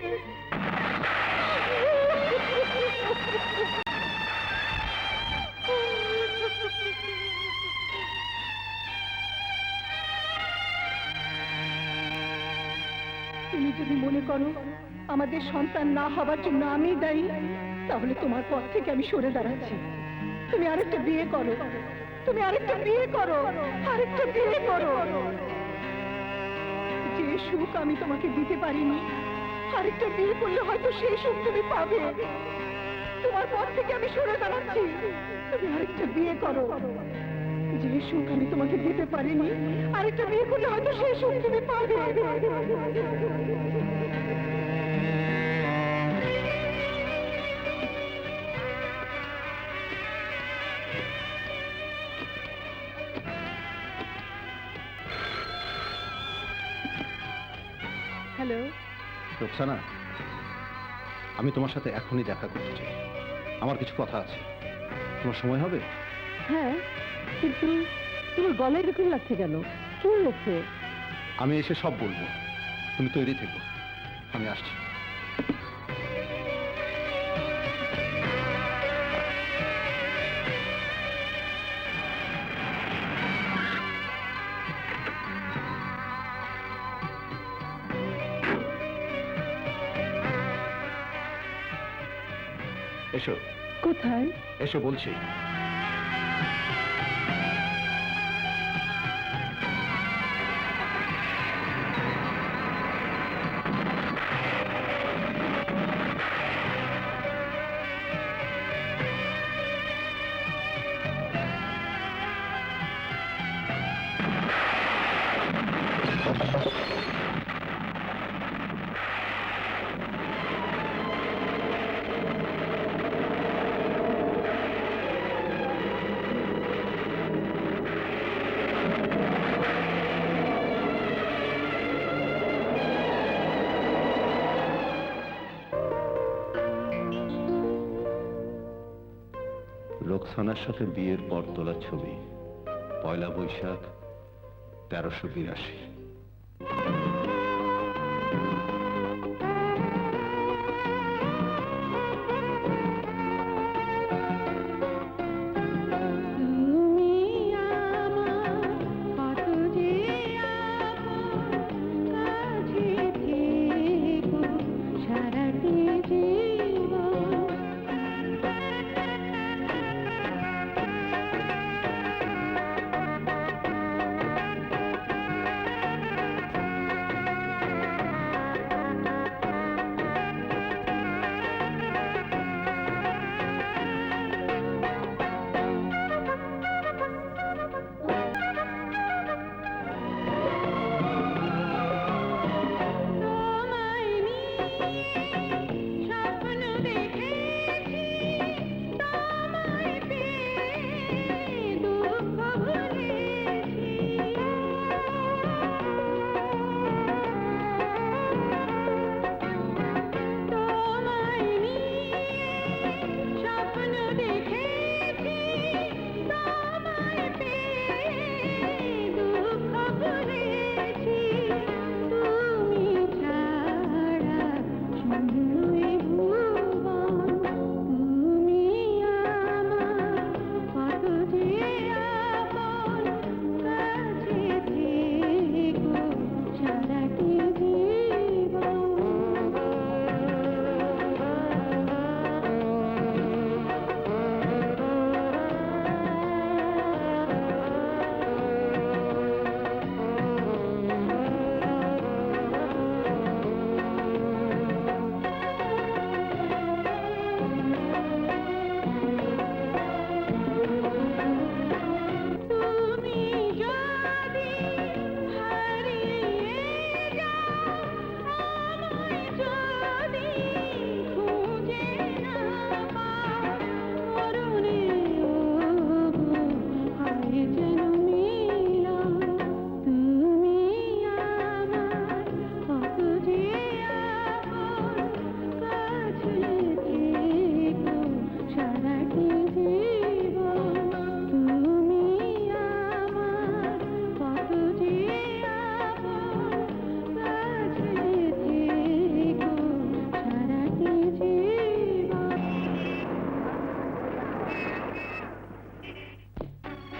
তুমি যদি মনে করো আমাদের সন্তান না হবার জন্য আমি দায়ী, তাহলে তোমার পথ থেকে আমি সরে দাঁড়াচ্ছি। তুমি আরেকটা বিয়ে করো, তুমি আরেকটা বিয়ে করো, আরেকটা বিয়ে করো। যে সুখ আমি তোমাকে দিতে পারিনি, আরেকটা বিয়ে করলে হয়তো সেই সুখ তুমি পাবে। তোমার পথ থেকে আমি সরে দাঁড়াচ্ছি। তুমি আরেকটা বিয়ে করো। যে সুখ আমি তোমাকে দিতে পারিনি, আরেকটা বিয়ে করলে হয়তো সেই সুখ তুমি পাবে। হ্যালো, রোকসানা, আমি তোমার সাথে এখনই দেখা করতে চাই। আমার কিছু কথা আছে, তোমার সময় হবে? হ্যাঁ, কিন্তু তোমার গলায় এরকম লাগছে কেন? কি হয়েছে? আমি এসে সব বলবো, তুমি তৈরি থেকো, আমি আসছি। এসো, কোথায়? এসো বলছি। রোকসানার সাথে বিয়ের পর তোলা ছবি, 1 বৈশাখ 1382।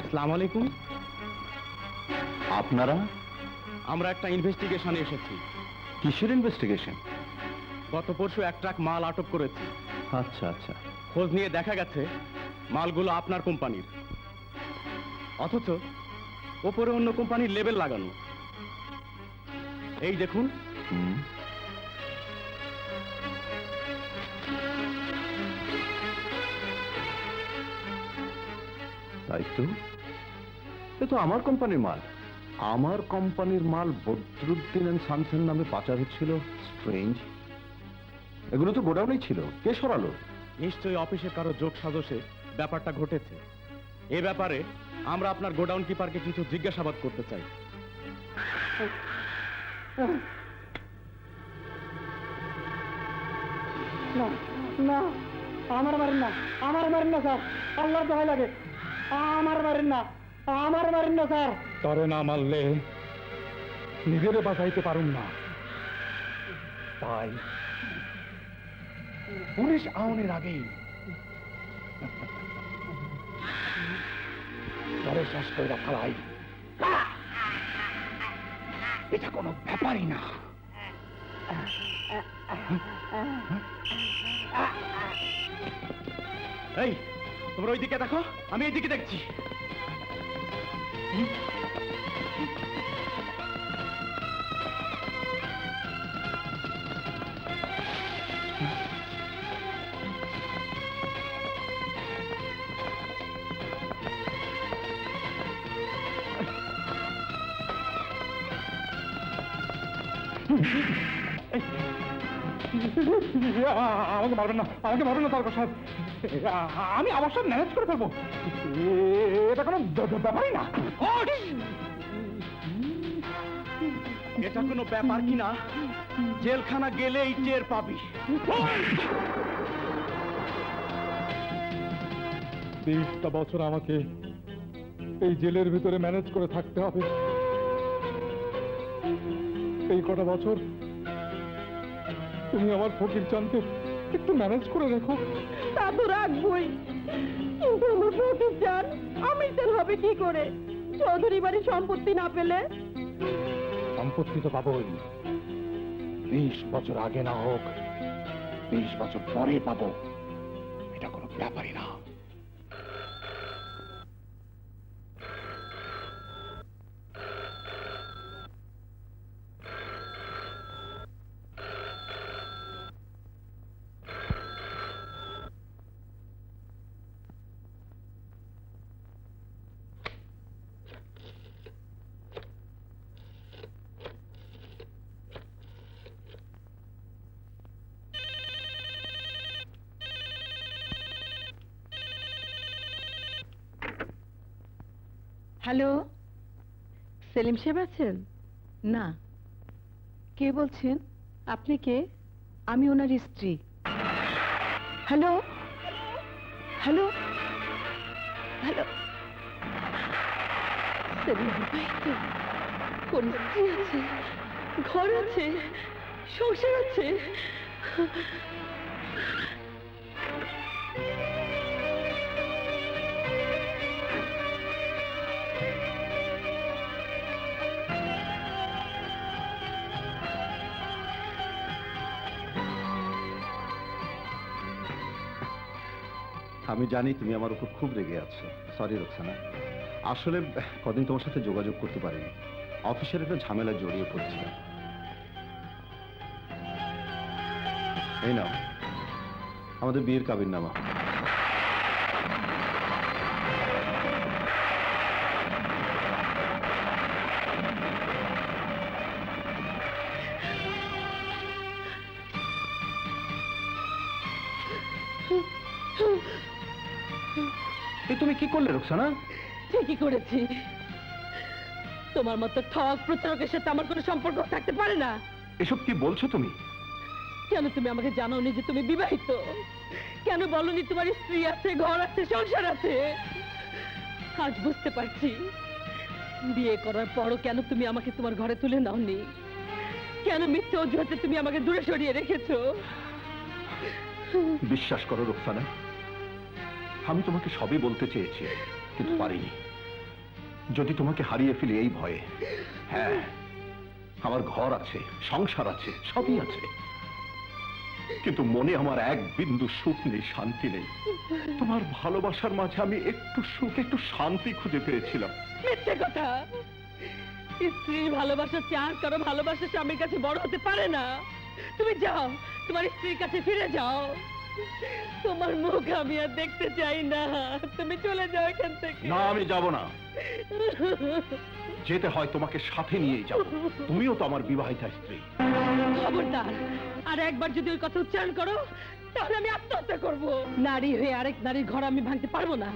আসসালামু আলাইকুম। আপনারা আমরা একটা ইনভেস্টিগেশনে এসেছি। কিসের ইনভেস্টিগেশন? গত পরশু এক ট্রাক মাল আটক করেছি। আচ্ছা আচ্ছা, খোঁজ নিয়ে দেখা গেছে মালগুলো আপনার কোম্পানির, অথচ ওপরে অন্য কোম্পানির লেবেল লাগানো। এই দেখুন। হুম, তাই তো, এ তো আমার কোম্পানির মাল। আমার কোম্পানির মাল বদরুদ্দিন এন্ড সানসের নামে পাচার হচ্ছিল। স্ট্রেঞ্জ। এগুলো তো গোডাউনেই ছিল, কে সরালো? নিশ্চয়ই অফিসের কারো যোগ সাজসে ব্যাপারটা ঘটেছে। এ ব্যাপারে আমরা আপনার গোডাউন কিপারকে কিছু জিজ্ঞাসাবাদ করতে চাই। না না, আমার মারেন না, আমার মারেন না স্যার, আল্লাহর দোহাই লাগে, আমার মারেন না, আমার মারেন না স্যার। তরে না মারলে নিজেরে বাঁচাইতে পারুম না, তাই পুলিশ আউনের আগেই তরে শেষ করে ফেলাই। এটা কোনো ব্যাপারই না। এই, তোমরা ওইদিকে দেখো, আমি এইদিকে দেখছি। আমাকে মারবেন না, আমাকে মারবেন না তারকা সাহেব। আমি আমার সব ম্যানেজ করে ফেলবো, এটা কোনো ব্যাপারই না। এটা কোনো ব্যাপার কিনা জেলখানা গেলেই টের পাবি। 20টা বছর আমাকে এই জেলের ভিতরে ম্যানেজ করে থাকতে হবে। এই কটা বছর তুমি আমার ফকির চাঁদকে একটু ম্যানেজ করে রেখো। তা তো রাখবই, কিন্তু আমার ফকির চান আমি তেল হবে কি করে? চৌধুরী বাড়ির সম্পত্তি না পেলে? সম্পত্তি তো পাবোই, 20 বছর আগে না হোক 20 বছর পরে পাবো, এটা কোনো ব্যাপারই না। হ্যালো, সেলিম সাহেব আছেন? না, কে বলছেন? আপনি কে? আমি ওনার স্ত্রী। হ্যালো হ্যালো হ্যালো, সেলিম বিবাহিত, কোন স্ত্রী আছে, ঘর আছে, সংসার আছে। আমি জানি তুমি আমার উপর খুব রেগে আছো। সরি রোকসানা, আসলে কদিন তোমার সাথে যোগাযোগ করতে পারিনি, অফিসের একটা ঝামেলা জড়িয়ে পড়ছিলাম। এই নাও আমাদের বিয়ের কাবিননামা। তুমি কি করলে রোকসানা? ঠিকই করেছি। তোমার মতো ঠক প্রতারকের সাথে আমার কোনো সম্পর্ক থাকতে পারে না। এসব কি বলছো তুমি? কেন তুমি আমাকে জানাওনি যে তুমি বিবাহিত? কেন বলনি তোমার স্ত্রী আছে, ঘর আছে, সংসার আছে? আজ বুঝতে পারছি বিয়ে করার পরও কেন তুমি আমাকে তোমার ঘরে তুলে নাওনি, কেন মিথ্যে অজুহাতে তুমি আমাকে দূরে সরিয়ে রেখেছো। বিশ্বাস করো রোকসানা, আমি তোমাকে সবই বলতে চেয়েছি কিন্তু পারিনি। যদি তোমাকে হারিয়ে ফেলি এই ভয়ে। হ্যাঁ, আমার ঘর আছে, সংসার আছে, সবই আছে, কিন্তু মনে আমার এক বিন্দু সুখ নেই, শান্তি নেই। তোমার ভালোবাসার মাঝে আমি একটু সুখ, একটু শান্তি খুঁজে পেয়েছিলাম। মিথ্যে কথা। স্ত্রী ভালোবাসা চার কারো ভালোবাসা স্বামীর কাছে বড় হতে পারে না। তুমি যাও, তোমার স্ত্রীর কাছে ফিরে যাও। তোমার মুখ আমি আর দেখতে চাই না। তুমি চলে যাও এখান থেকে। না, আমি যাব না। যেতে হয় তোমাকে সাথে নিয়েই যাব। তুমিও তো আমার বিবাহিতা স্ত্রী। খবরদার, আর একবার যদি ওই কথা উচ্চারণ করো তাহলে আমি আত্মহত্যা করব। নারী হয়ে আরেক নারীর ঘর আমি ভাঙতে পারবো না।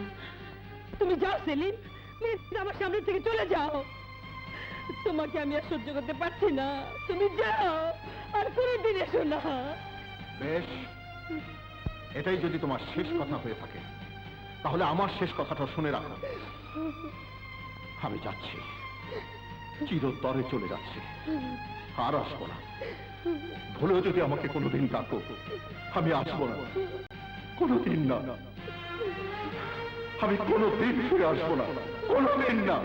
তুমি যাও সেলিম, প্লিজ আমার সামনে থেকে চলে যাও। তোমাকে আমি আর সহ্য করতে পারছি না। তুমি যাও, আর কোনোদিন এসো না। বেশ, এটাই যদি তোমার শেষ কথা হয়ে থাকে তাহলে আমার শেষ কথাটা শুনে রাখো। আমি যাচ্ছি, চিরতরে চলে যাচ্ছি, আর আসবো না। ভুলেও যদি আমাকে কোনোদিন ডাকো, আমি আসবো না, কোনোদিন না। আমি কোনোদিন ফিরে আসবো না, কোনোদিন না।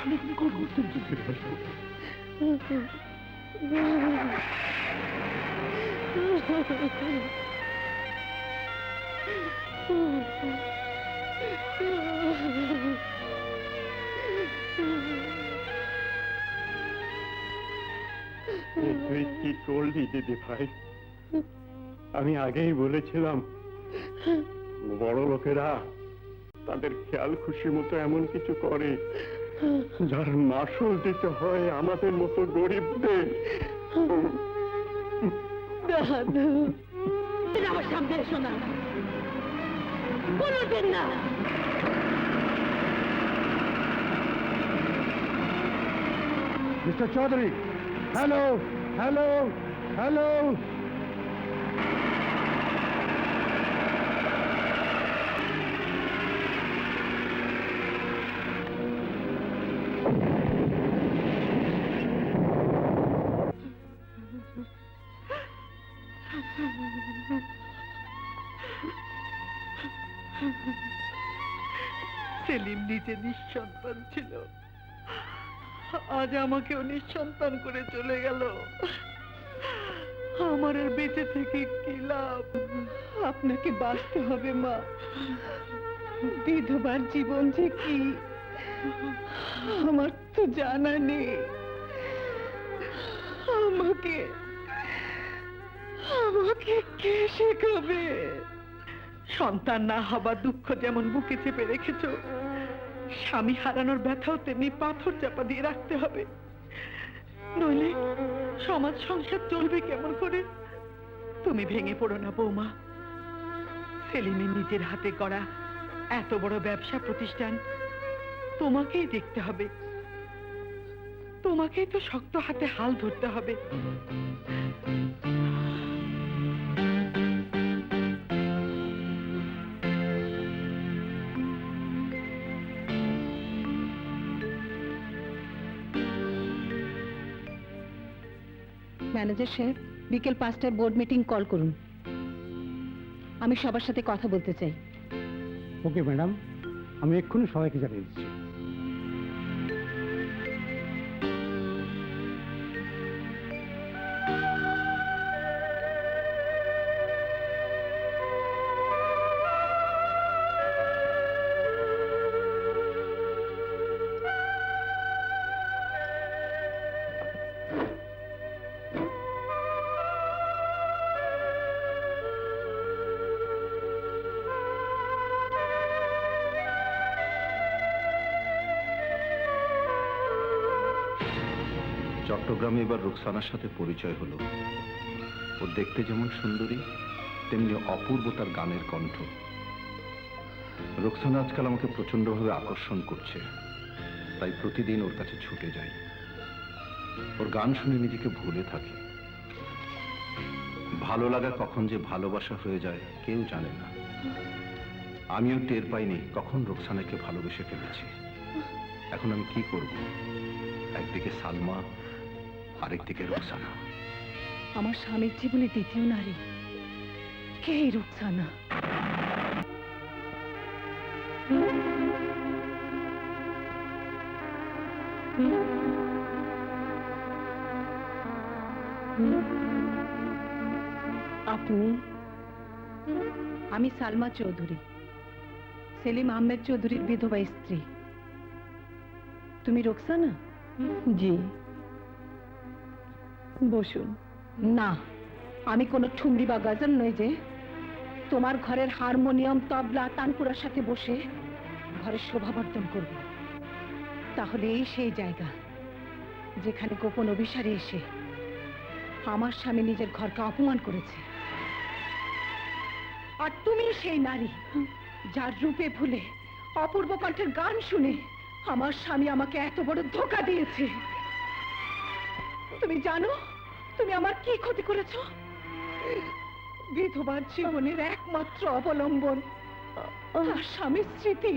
আমি কোনোদিন ফিরে আসবো না। তুই কি করলি দিদি ভাই? আমি আগেই বলেছিলাম বড় লোকেরা তাদের খেয়াল খুশি মতো এমন কিছু করে যার মাসুল দিতে হয় আমাদের মতো গরিবদের। দাদু, আমার সামনে এসো না, কোনোদিন না। Mister Chowdhury, hello, hello, hello. Salim নিজে নিঃসন্তান ছিল, আজ আমাকেও নিঃসন্তান করে চলে গেল। আমার আর বেঁচে থেকে কি লাভ? আপনাকে বাঁচতে হবে মা। বিধবার জীবন যে কি আমার তো জানা নেই। আমাকে আমাকে কে শেখাবে? সন্তান না হবার দুঃখ যেমন বুকে চেপে রেখেছো, স্বামী হারানোর ব্যথাও তেমনি পাথর চাপা দিয়ে রাখতে হবে, নইলে সমাজ সংসার চলবে কেমন করে? তুমি ভেঙে পড়ো না বৌমা। সেলিমের নিজের হাতে গড়া এত বড় ব্যবসা প্রতিষ্ঠান তোমাকেই দেখতে হবে, তোমাকেই তো শক্ত হাতে হাল ধরতে হবে। ম্যানেজার সাহেব, বিকেল 5টায় বোর্ড মিটিং কল করুন। আমি সবার সাথে কথা বলতে চাই। ওকে ম্যাডাম, আমি এক্ষুনি সবাইকে জানিয়ে দিচ্ছি। চট্টগ্রামে এবার রুকসানার সাথে পরিচয় হলো। ও দেখতে যেমন সুন্দরী, তেমনি অপূর্ব তার গানের কণ্ঠ। রুকসানা আজকাল আমাকে প্রচন্ডভাবে আকর্ষণ করছে, তাই প্রতিদিন ওর কাছে ছুটে যাই। ওর গান শুনে নিজেকে ভুলে থাকি। ভালো লাগা কখন যে ভালোবাসা হয়ে যায় কেউ জানে না। আমিও টের পাইনি কখন রুকসানাকে ভালোবেসে ফেলেছি। এখন আমি কি করব? একদিকে সালমা, আরেকদিকে রুকসানা। আমার স্বামীর জীবনে দ্বিতীয় নারী কে? রুকসানা। আপনি? আমি সালমা চৌধুরী, সেলিম আহমেদ চৌধুরীর বিধবা স্ত্রী। তুমি রোকসানা? জি। বসুন। না, আমি কোনো ঠুমরি বা গজল নই যে তোমার ঘরের হারমোনিয়াম, তবলা, তানপুরার সাথে বসে ঘরের শোভাবর্ধন করব। তাহলে এই সেই জায়গা যেখানে গোপন অভিসারে এসে আমার স্বামী নিজের ঘরকে অপমান করেছে। আর তুমি সেই নারী যার রূপে ভুলে, অপূর্ব কণ্ঠের গান শুনে আমার স্বামী আমাকে এত বড় ধোঁকা দিয়েছে। তুমি জানো তুমি আমার কি ক্ষতি করেছো? বিধবার জীবনের একমাত্র অবলম্বন তার স্বামীর স্মৃতি।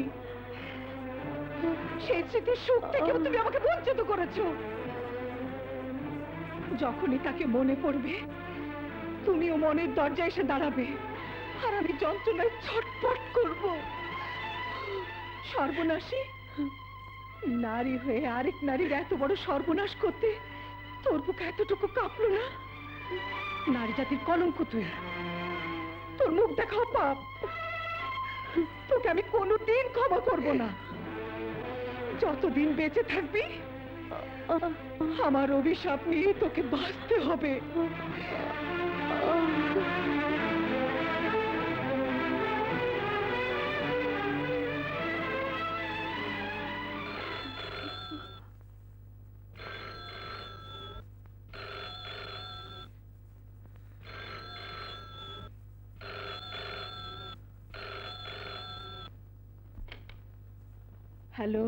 সেই স্মৃতির সুখ থেকেও তুমি আমাকে বঞ্চিত করেছো। যখনই তাকে মনে পড়বে তুমিও মনের দরজায় এসে দাঁড়াবে, আর আমি যন্ত্রণায় ছটফট করব। সর্বনাশী নারী হয়ে আরেক নারীর এত বড় সর্বনাশ করতে তোর বুকে এতটুকু কাঁপলো না? নারী জাতির কলঙ্ক তুই, তোর মুখ দেখাও পাপ। তোকে আমি কোনোদিন ক্ষমা করব না। যতদিন বেঁচে থাকবি আমার অভিশাপ নিয়ে তোকে বাঁচতে হবে। হ্যালো,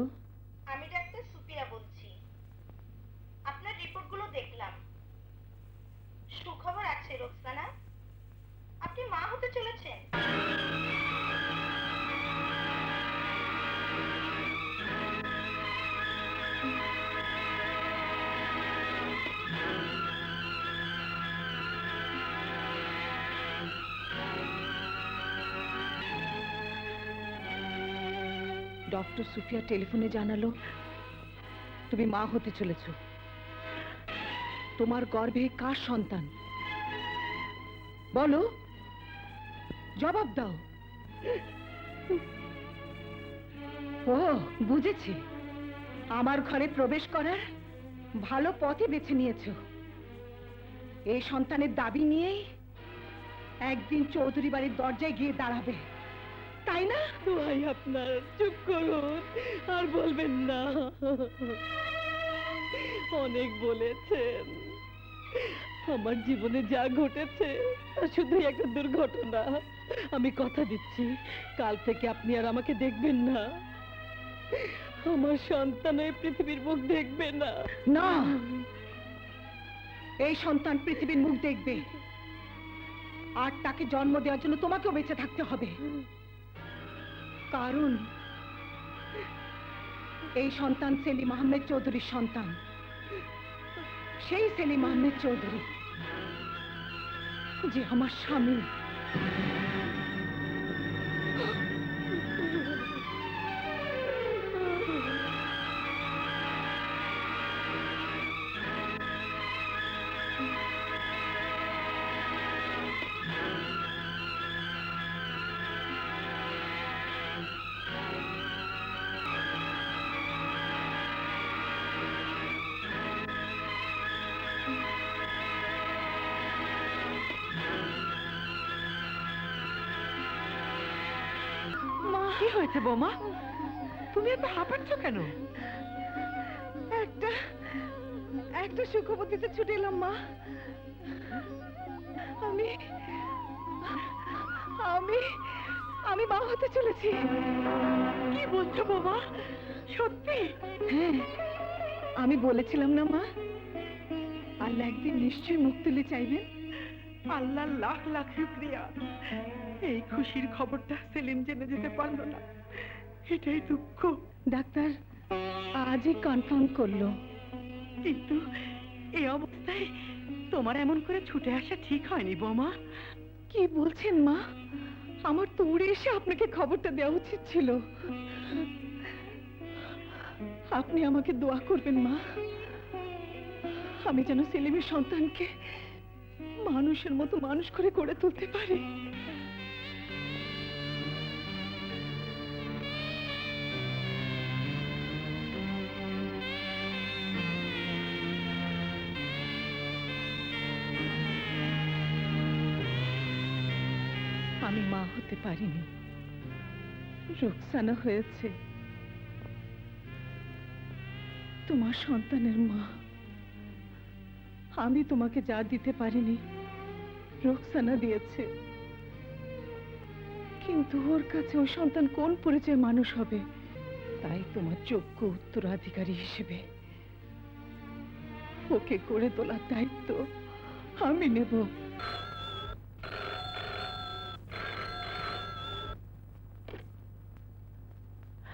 আমি ডাক্তার সুপিয়া বলছি। আপনার রিপোর্টগুলো দেখলাম। সুখবর আছে রোকসানা, আপনি মা হতে চলেছেন। ডক্টর সুফিয়া টেলিফোনে জানালো তুমি মা হতে চলেছ। তোমার গর্ভে কার সন্তান বলো, জবাব দাও। ও বুঝেছি, আমার ঘরে প্রবেশ করার ভালো পথই বেছে নিয়েছো। এই সন্তানের দাবি নিয়েই একদিন চৌধুরী বাড়ির দরজায় গিয়ে দাঁড়াবে, তাই না? ভাই আপনার চুপ করুন, আর বলবেন না। অনেক বলেছেন, আমার জীবনে যা ঘটেছে শুধুই একটা দুর্ঘটনা। আমি কথা দিচ্ছি কাল থেকে আপনি আর আমাকে দেখবেন না। আমার সন্তান এই পৃথিবীর মুখ দেখবে না। না, এই সন্তান পৃথিবীর মুখ দেখবে, আর তাকে জন্ম দেওয়ার জন্য তোমাকেও বেঁচে থাকতে হবে। কারণ এই সন্তান সেলিম আহমেদ চৌধুরীর সন্তান, সেই সেলিম আহমেদ চৌধুরী যে আমার স্বামী। কি হয়েছে বৌমা? তুমি এত হাঁপাচ্ছ কেন? একটা সুখবর দিতে ছুটে এলাম মা। আমি আমি আমি মা হতে চলেছি। কি বলছো বৌমা? সত্যি? হ্যাঁ, আমি বলেছিলাম না মা, আল্লাহ একদিন নিশ্চয়ই মুখ তুলে চাইবেন। আল্লাহ লাখ লাখ শুকরিয়া। এই খুশির খবরটা সেলিম জেনে যেতে পারলো না, এটাই দুঃখ। ডাক্তার আজই কনফার্ম করলো। কিন্তু এই অবস্থায় তোমার এমন করে ছুটে আসা ঠিক হয়নি বৌমা। কি বলছেন মা? আমার তো উড়ে এসে আপনাকে খবরটা দেওয়া উচিত ছিল। আপনি আমাকে দোয়া করবেন মা, আমি যেন সেলিমের সন্তানকে মানুষের মতো মানুষ করে গড়ে তুলতে পারি। আমি মা হতে পারিনি, রুকসানা হয়েছে। তোমার সন্তানের মা। আমি তোমাকে যা দিতে পারিনি রুকসানা দিয়েছে, কিন্তু ওর কাছে ওই সন্তান কোন পরিচয় মানুষ হবে? তাই তোমার যোগ্য উত্তরাধিকারী হিসেবে ওকে গড়ে তোলার দায়িত্ব আমি নেব।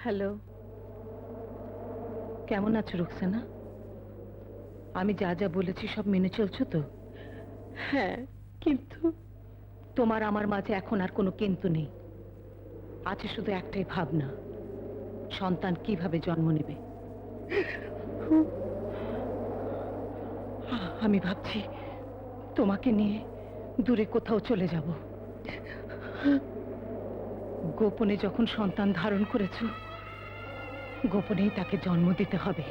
হ্যালো, কেমন আছো রুকসানা? আমি যা যা বলেছি সব মেনে চলছো তো? হ্যাঁ, কিন্তু তোমার আমার মাঝে এখন আর কোনো কিন্তু নেই, আছে শুধু একটাই ভাবনা, সন্তান কিভাবে জন্ম নেবে। আমি ভাবছি তোমাকে নিয়ে দূরে কোথাও চলে যাব। গোপনে যখন সন্তান ধারণ করেছো, গোপনেই তাকে জন্ম দিতে হবে।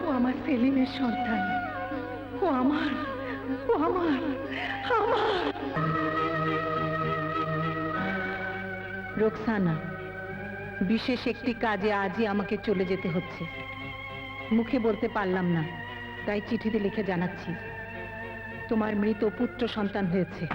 ও আমার সেলিমের সন্তান, ও আমার, ও আমার, আমার। রোকসানা, বিশেষ একটি কাজে আজই আমাকে চলে যেতে হচ্ছে। মুখে বলতে পারলাম না, তাই চিঠিতে লিখে জানাচ্ছি, তোমার মৃত পুত্র সন্তান হয়েছে।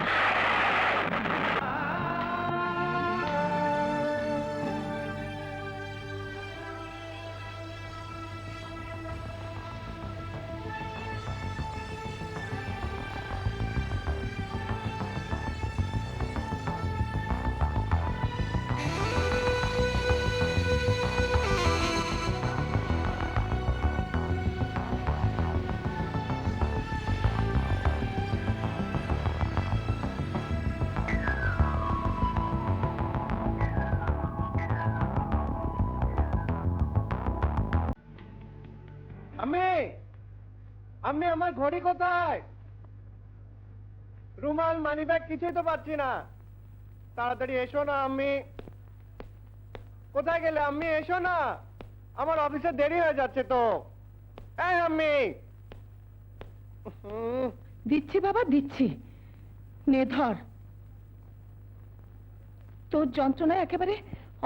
আমি আমার ঘড়ি কোথায়? রুমাল, মানিব্যাগ কিছুই তো পাচ্ছি না। তাড়াতাড়ি এসো না আম্মি। কোথায় গেলে আম্মি? এসো না, আমার অফিসে দেরি হয়ে যাচ্ছে তো। এই আম্মি। দিচ্ছি বাবা, দিচ্ছি, নে ধর। তোর যন্ত্রণায় একেবারে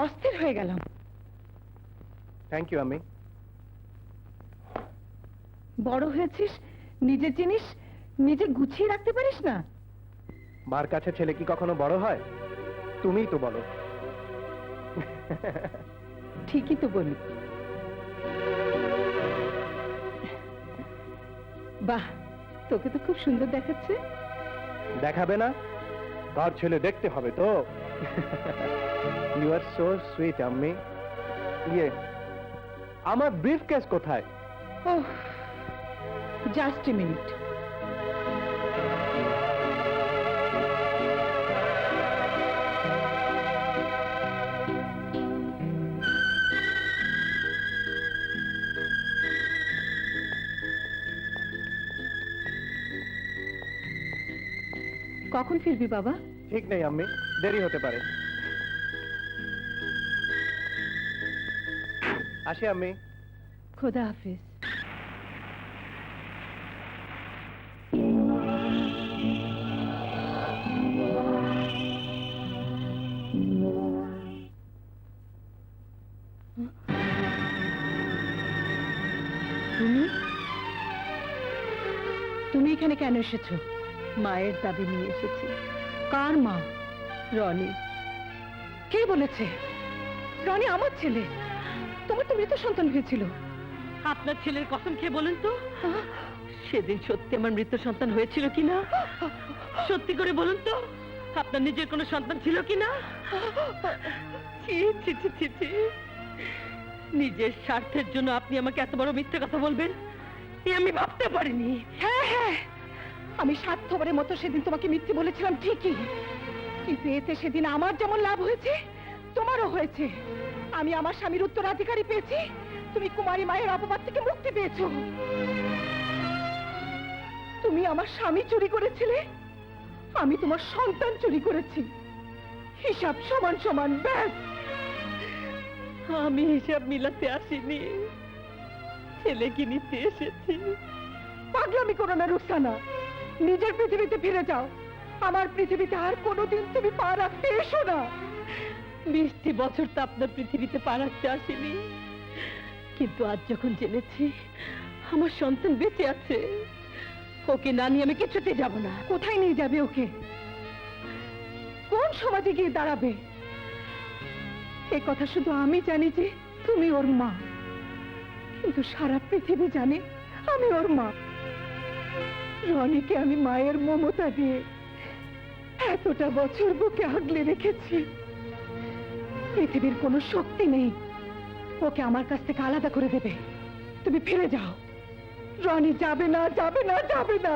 অস্থির হয়ে গেলাম। থ্যাংক ইউ আম্মি। বড় হয়েছিস, নিজের জিনিস নিজে গুছিয়ে রাখতে পারিস না? মার কাছে ছেলে কি কখনো বড় হয়? তুমিই তো বলো। ঠিকই তো বলি। বাহ, তোকে তো খুব সুন্দর দেখাচ্ছে। দেখাবে না? তার ছেলে দেখতে হবে তো। ইউ আর সো সুইট আম্মি। ইয়ে, আমার ব্রিফ কেস কোথায়? ওহ, জাস্ট এ মিনিট। কখন ফিরবি বাবা? ঠিক নেই আম্মি, দেরি হতে পারে। আসি আম্মি। খোদা হাফিজ। তুমি এখানে কেন এসেছো? মায়ের দাবি নিয়ে এসেছি। কার মা? রনি। কে বলেছে? রনি আমার ছেলে। তোমার তো মৃত সন্তান হয়েছিল। আপনার ছেলের কসম খেয়ে বলুন তো, সেদিন সত্যি আমার মৃত সন্তান হয়েছিল কিনা? সত্যি করে বলুন তো, আপনার নিজের কোনো সন্তান ছিল কিনা? ছি ছি ছি ছি ছি। নিজের স্বার্থের জন্য আপনি আমাকে এত বড় মিথ্যে কথা বলবেন, এ আমি ভাবতে পারিনি। হ্যাঁ হ্যাঁ, আমি স্বার্থপরের মতো সেদিন তোমাকে মিথ্যে বলেছিলাম ঠিকই, কিন্তু এতে সেদিন আমার যেমন লাভ হয়েছে তোমারও হয়েছে। আমি আমার স্বামীর উত্তরাধিকারী পেয়েছি, তুমি কুমারী মায়ের অপবাদ থেকে মুক্তি পেয়েছো। তুমি আমার স্বামী চুরি করেছিলে, আমি তোমার সন্তান চুরি করেছি। হিসাব সমান সমান, ব্যাস। আমি হিসাব মিলাতে আসিনি, ছেলেকে নিতে এসেছি। পাগলামি করো না রুকসানা, নিজের পৃথিবীতে ফিরে যাও। আমার পৃথিবীতে আর কোনোদিন তুমি পা রাখতে এসো না। 20টি বছর তো আপনার পৃথিবীতে পা রাখতে আসিনি, কিন্তু আজ যখন জেনেছি আমার সন্তান বেঁচে আছে, ওকে না নিয়ে আমি কিছুতে যাব না। কোথায় নিয়ে যাবে ওকে? কোন সমাজে গিয়ে দাঁড়াবে? এ কথা শুধু আমি জানি যে তুমি ওর মা, কিন্তু সারা পৃথিবী জানে আমি ওর মা। রনিকে আমি মায়ের মমতা দিয়ে এতটা বছর বুকে আগলে রেখেছি। পৃথিবীর কোনো শক্তি নেই ওকে আমার কাছ থেকে আলাদা করে দেবে। তুমি ফিরে যাও। রনি যাবে না, যাবে না, যাবে না।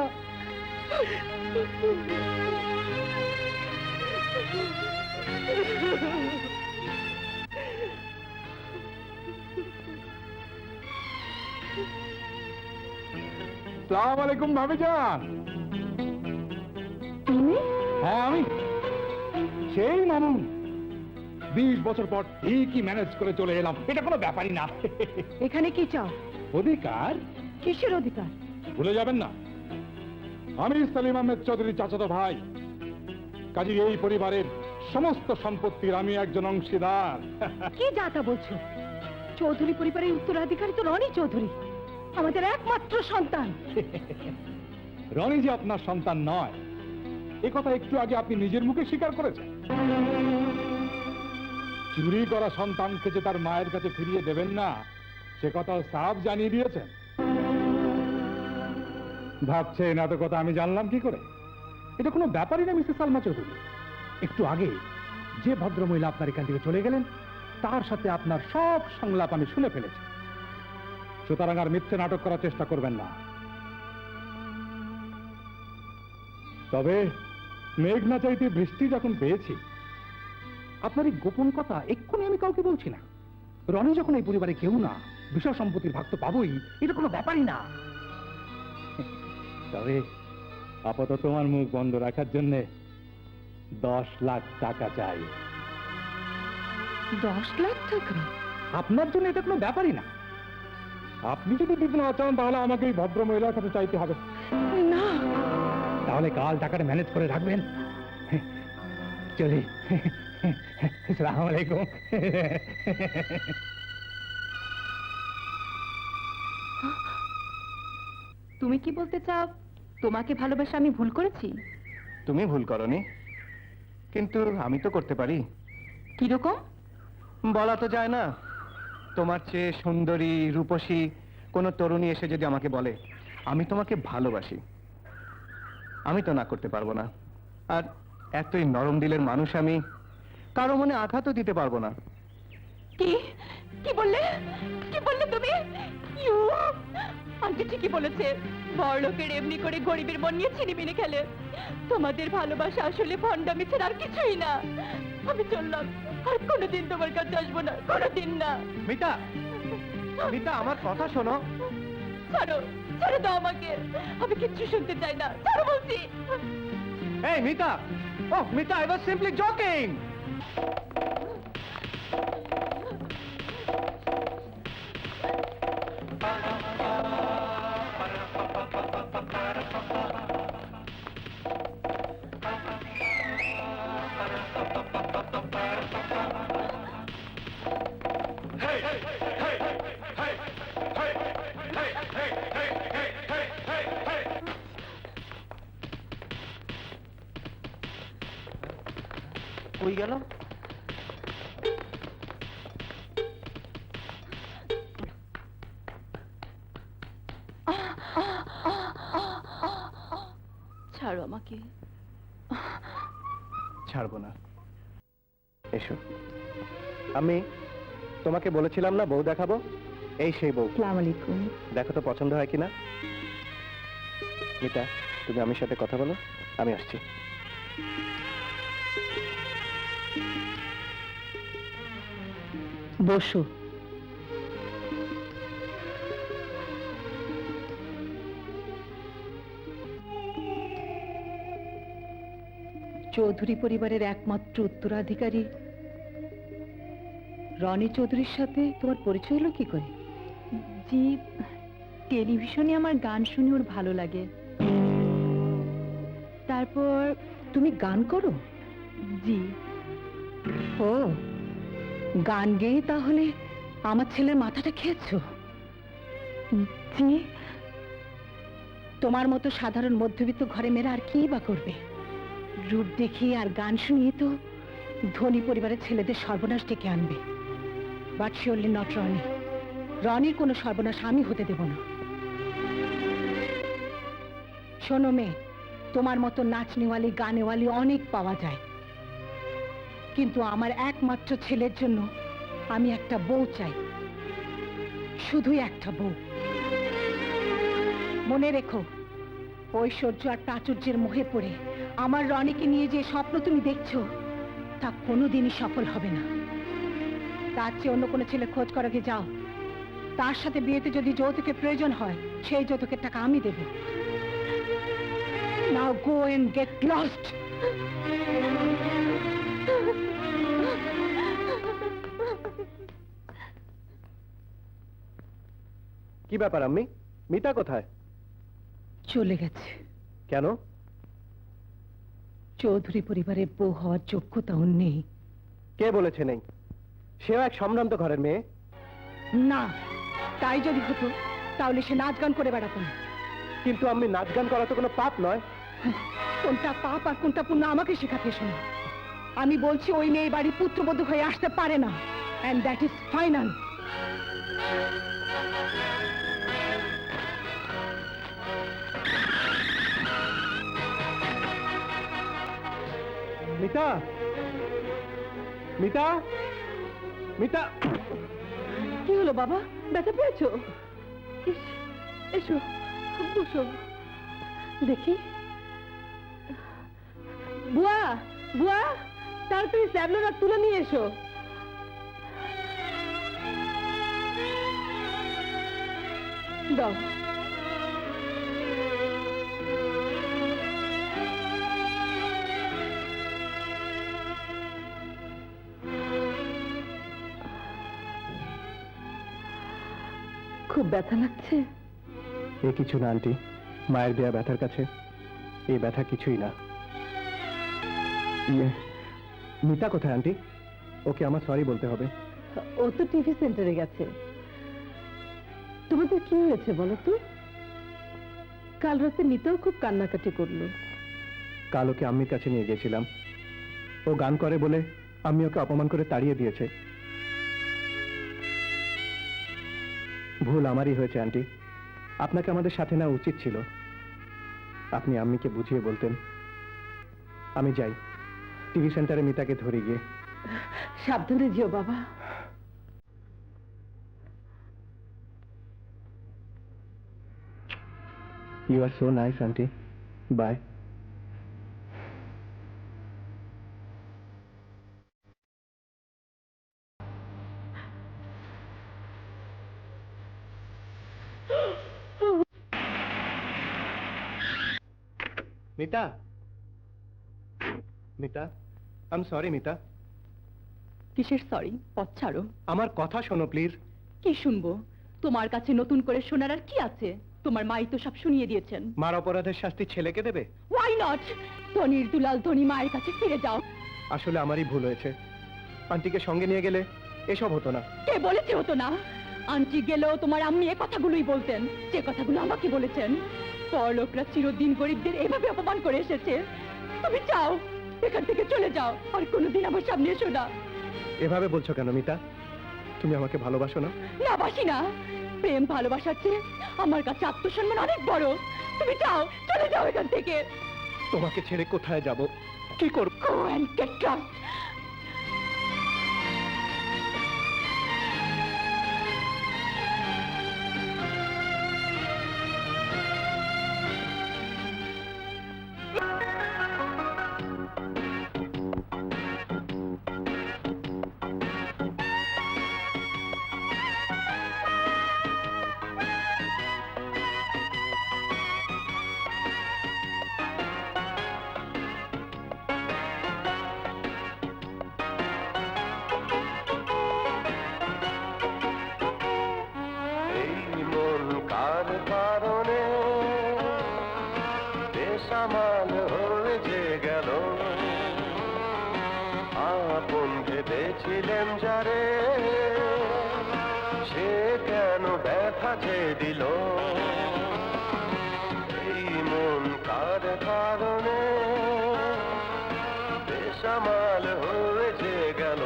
সালাম আলাইকুম ভাবিজান। তুমি? হ্যাঁ আমি, সেই মামুন। 20 বছর পর ঠিকই ম্যানেজ করে চলে এলাম, এটা কোনো ব্যাপারই না। এখানে কি চাও? অধিকার? কিসের অধিকার? ভুলে যাবেন না, আমি সালিম আহমেদ চৌধুরী চাচাতো ভাই, কাজী এই পরিবারের সমস্ত সম্পত্তির আমি একজন অংশীদার। কি যাতা বলছো? চৌধুরী পরিবারের উত্তরাধিকারী তো রনি চৌধুরী, আমাদের একমাত্র সন্তান। রনি যে আপনার সন্তান নয়, এ কথা একটু আগে আপনি নিজের মুখে স্বীকার করেছেন। চুরি করা সন্তানকে যে তার মায়ের কাছে ফিরিয়ে দেবেন না, সে কথা সাফ জানিয়ে দিয়েছেন। ভাবছেন এত কথা আমি জানলাম কি করে? এটা কোনো ব্যাপারই না মিসেস সালমা চৌধুরী। একটু আগে যে ভদ্রমহিলা আপনার এখান থেকে চলে গেলেন, তার সাথে আপনার সব সংলাপ আমি শুনে ফেলেছি। সুতরাং আর মিথ্যে নাটক করার চেষ্টা করবেন না। তবে মেঘ না চাইতে বৃষ্টি যখন পেয়েছি, আপনার এই গোপন কথা এক্ষুনি আমি কাউকে বলছি না। রনি যখন এই পরিবারে কেউ না, বিষয় সম্পত্তির ভাগ তো পাবোই, এটা কোনো ব্যাপারই না। তবে আপাতত তোমার মুখ বন্ধ রাখার জন্য 10 লাখ টাকা চাই। 10 লাখ টাকা? আপনার জন্য এটা কোনো ব্যাপারই না। আপনি যদি দিতে না চান তাহলে আমাকে এই ভদ্র মহিলার কাছে চাইতে হবে। না। তাহলে কাল টাকাটা ম্যানেজ করে রাখবেন। চলি। আসসালামু আলাইকুম। তুমি কি বলতে চাও তোমাকে ভালোবাসা আমি ভুল করেছি? তুমি ভুল করনি, কিন্তু আমি তো করতে পারি। কিরকম? বলা তো যায় না। তোমার চেয়ে সুন্দরী রূপসী কোনো তরুণী এসে যদি আমাকে বলে আমি তোমাকে ভালোবাসি, আমি তো না করতে পারবো না। আর এতই নরম দিলের মানুষ আমি, কারো মনে আঘাতও দিতে পারবো না। কি কি বললে? কি বললে তুমি? ইউ, আন্টি ঠিকই বলেছে, বড়লোকের এমনি করে গরিবের মন নিয়ে ছিনিমিনি খেলে। তোমাদের ভালোবাসা আসলে ভণ্ডামি ছাড়া আর কিছুই না। আমি চললাম, আর কোনোদিন তোমার কাছে আসবো না, কোনোদিন না। মিতা, মিতা আমার কথা শোনো। ছাড়ো, ছেড়ে দাও আমাকে, আমি কিচ্ছু শুনতে চাই না, ছাড়ো বলছি। এই মিতা, ওহ Mita, I was simply joking. কই গেল? ছাড়ো আমাকে। ছাড়বো না। এসো। আমি তোমাকে বলেছিলাম না বউ দেখাবো, এই সেই বউ। আসসালামু আলাইকুম। দেখো তো পছন্দ হয় কিনা। মিতা, তুমি আমার সাথে কথা বলো, আমি আসছি। বসো। চৌধুরী পরিবারের একমাত্র উত্তরাধিকারী রনি চৌধুরীর সাথে তোমার পরিচয় হলো কি করে? জি, টেলিভিশনে আমার গান শুনে ওর ভালো লাগে। তারপর তুমি গান করো? জি। ও, গান গেয়ে তাহলে আমার ছেলের মাথাটা খেয়েছো? জি। তোমার মতো সাধারণ মধ্যবিত্ত ঘরে মেয়েরা আর কি বা করবে? রূপ দেখিয়ে আর গান শুনিয়ে তো ধনী পরিবারের ছেলেদের সর্বনাশ ডেকে আনবে। But surely not Roni. রনির কোনো সর্বনাশ আমি হতে দেব না। শোনো মেয়ে, তোমার মতো নাচনেওয়ালি গানেওয়ালি অনেক পাওয়া যায়, কিন্তু আমার একমাত্র ছেলের জন্য আমি একটা বউ চাই, শুধুই একটা বউ। মনে রেখো, ঐশ্বর্য আর প্রাচুর্যের মোহে পড়ে আমার রনিকে নিয়ে যে স্বপ্ন তুমি দেখছো তা কোনোদিনই সফল হবে না। তার চেয়ে অন্য কোনো ছেলে খোঁজ করাকে যাও। তার সাথে বিয়েতে যদি যৌতুকের প্রয়োজন হয়, সেই যৌতুকের টাকা আমি দেব। নাও গো এন্ড গেট লস্ট। কি ব্যাপার আম্মি? মিতা কোথায়? চলে গেছে। কেন? চৌধুরী পরিবারের বউ হওয়ার যোগ্যতা ওর নেই। কে বলেছে নেই? সেও এক সম্ভ্রান্ত ঘরের মেয়ে। না, তাই যদি হতো তাহলে সে নাচ গান করে বেড়াতো না। কিন্তু আম্মি, নাচ গান করা তো কোনো পাপ নয়। কোনটা পাপ আর কোনটা পুণ্য আমাকে শেখাতে শোনো। আমি বলছি ওই মেয়ে বাড়ি পুত্রবধূ হয়ে আসতে পারে না, and that is final. Mita, Mita, Mita. কি হলো বাবা, ব্যথা পেয়েছো? ইস, এসো বসো দেখি। বুয়া, বুয়া, তাড়াতাড়ি স্যাবলোরা তুলে নিয়ে এসো। দাও। খুব ব্যথা লাগছে? এ কিছু না আন্টি, মায়ের দেয়া ব্যথার কাছে এই ব্যথা কিছুই না। মিতা কোথায় আন্টি? ওকে আমার সরি বলতে হবে। ও তো টিভি সেন্টারে গেছে। তোমাদের কি হয়েছে বলো তো? কাল রাতে মিতাও খুব কান্নাকাটি করলো। কাল ওকে আম্মির কাছে নিয়ে গেছিলাম। ও গান করে বলে আম্মি ওকে অপমান করে তাড়িয়ে দিয়েছে। ভুল আমারই হয়েছে আন্টি। আপনাকে আমাদের সাথে নেওয়া উচিত ছিল। আপনি আম্মিকে বুঝিয়ে বলতেন। আমি যাই, টিভি সেন্টারে মিতাকে ধরে গিয়ে। সাবধানে যেও বাবা। You are so nice, auntie. Bye. Mita, Mita, I'm sorry, Mita. কিসের সরি? পথ ছাড়ো। আমার কথা শোনো প্লিজ। কি শুনবো? তোমার কাছে নতুন করে শোনার আর কি আছে? তোমার মাই তো সব শুনিয়ে দিয়েছেন। মার অপরাধের শাস্তি ছেলেকে দেবে? Why not? ধনির দুলাল ধনী মায়ের কাছে ফিরে যাও। আসলে আমারই ভুল হয়েছে। আন্টিকে সঙ্গে নিয়ে গেলে এসব হতো না। কে বলেছে হতো না? আন্টি গেলেও তোমার আম্মি এ কথাগুলোই বলতেন, যে কথাগুলো আমাকে বলেছেন। পরলোকরা চিরদিন গরিবদের এভাবে অপমান করে এসেছে। তুমি চাও এখান থেকে চলে যাও, আর কোনোদিন আমার সামনে এসো না। এভাবে বলছো কেন মিতা? তুমি আমাকে ভালোবাসো না? না, বাসি না। প্রেম ভালোবাসার চেয়ে আমার কাছে আত্মসম্মান অনেক বড়। তুমি যাও, চলে যাও এখান থেকে। তোমাকে ছেড়ে কোথায় যাব, কি করব? Go and get lost. এই মন কার কারণে বেসামাল হয়ে গেল, আপন ভেবেছিলেন যারে সে কেন ব্যথা যে দিল। এই মন কার কারণে বেসামাল হয়ে গেল,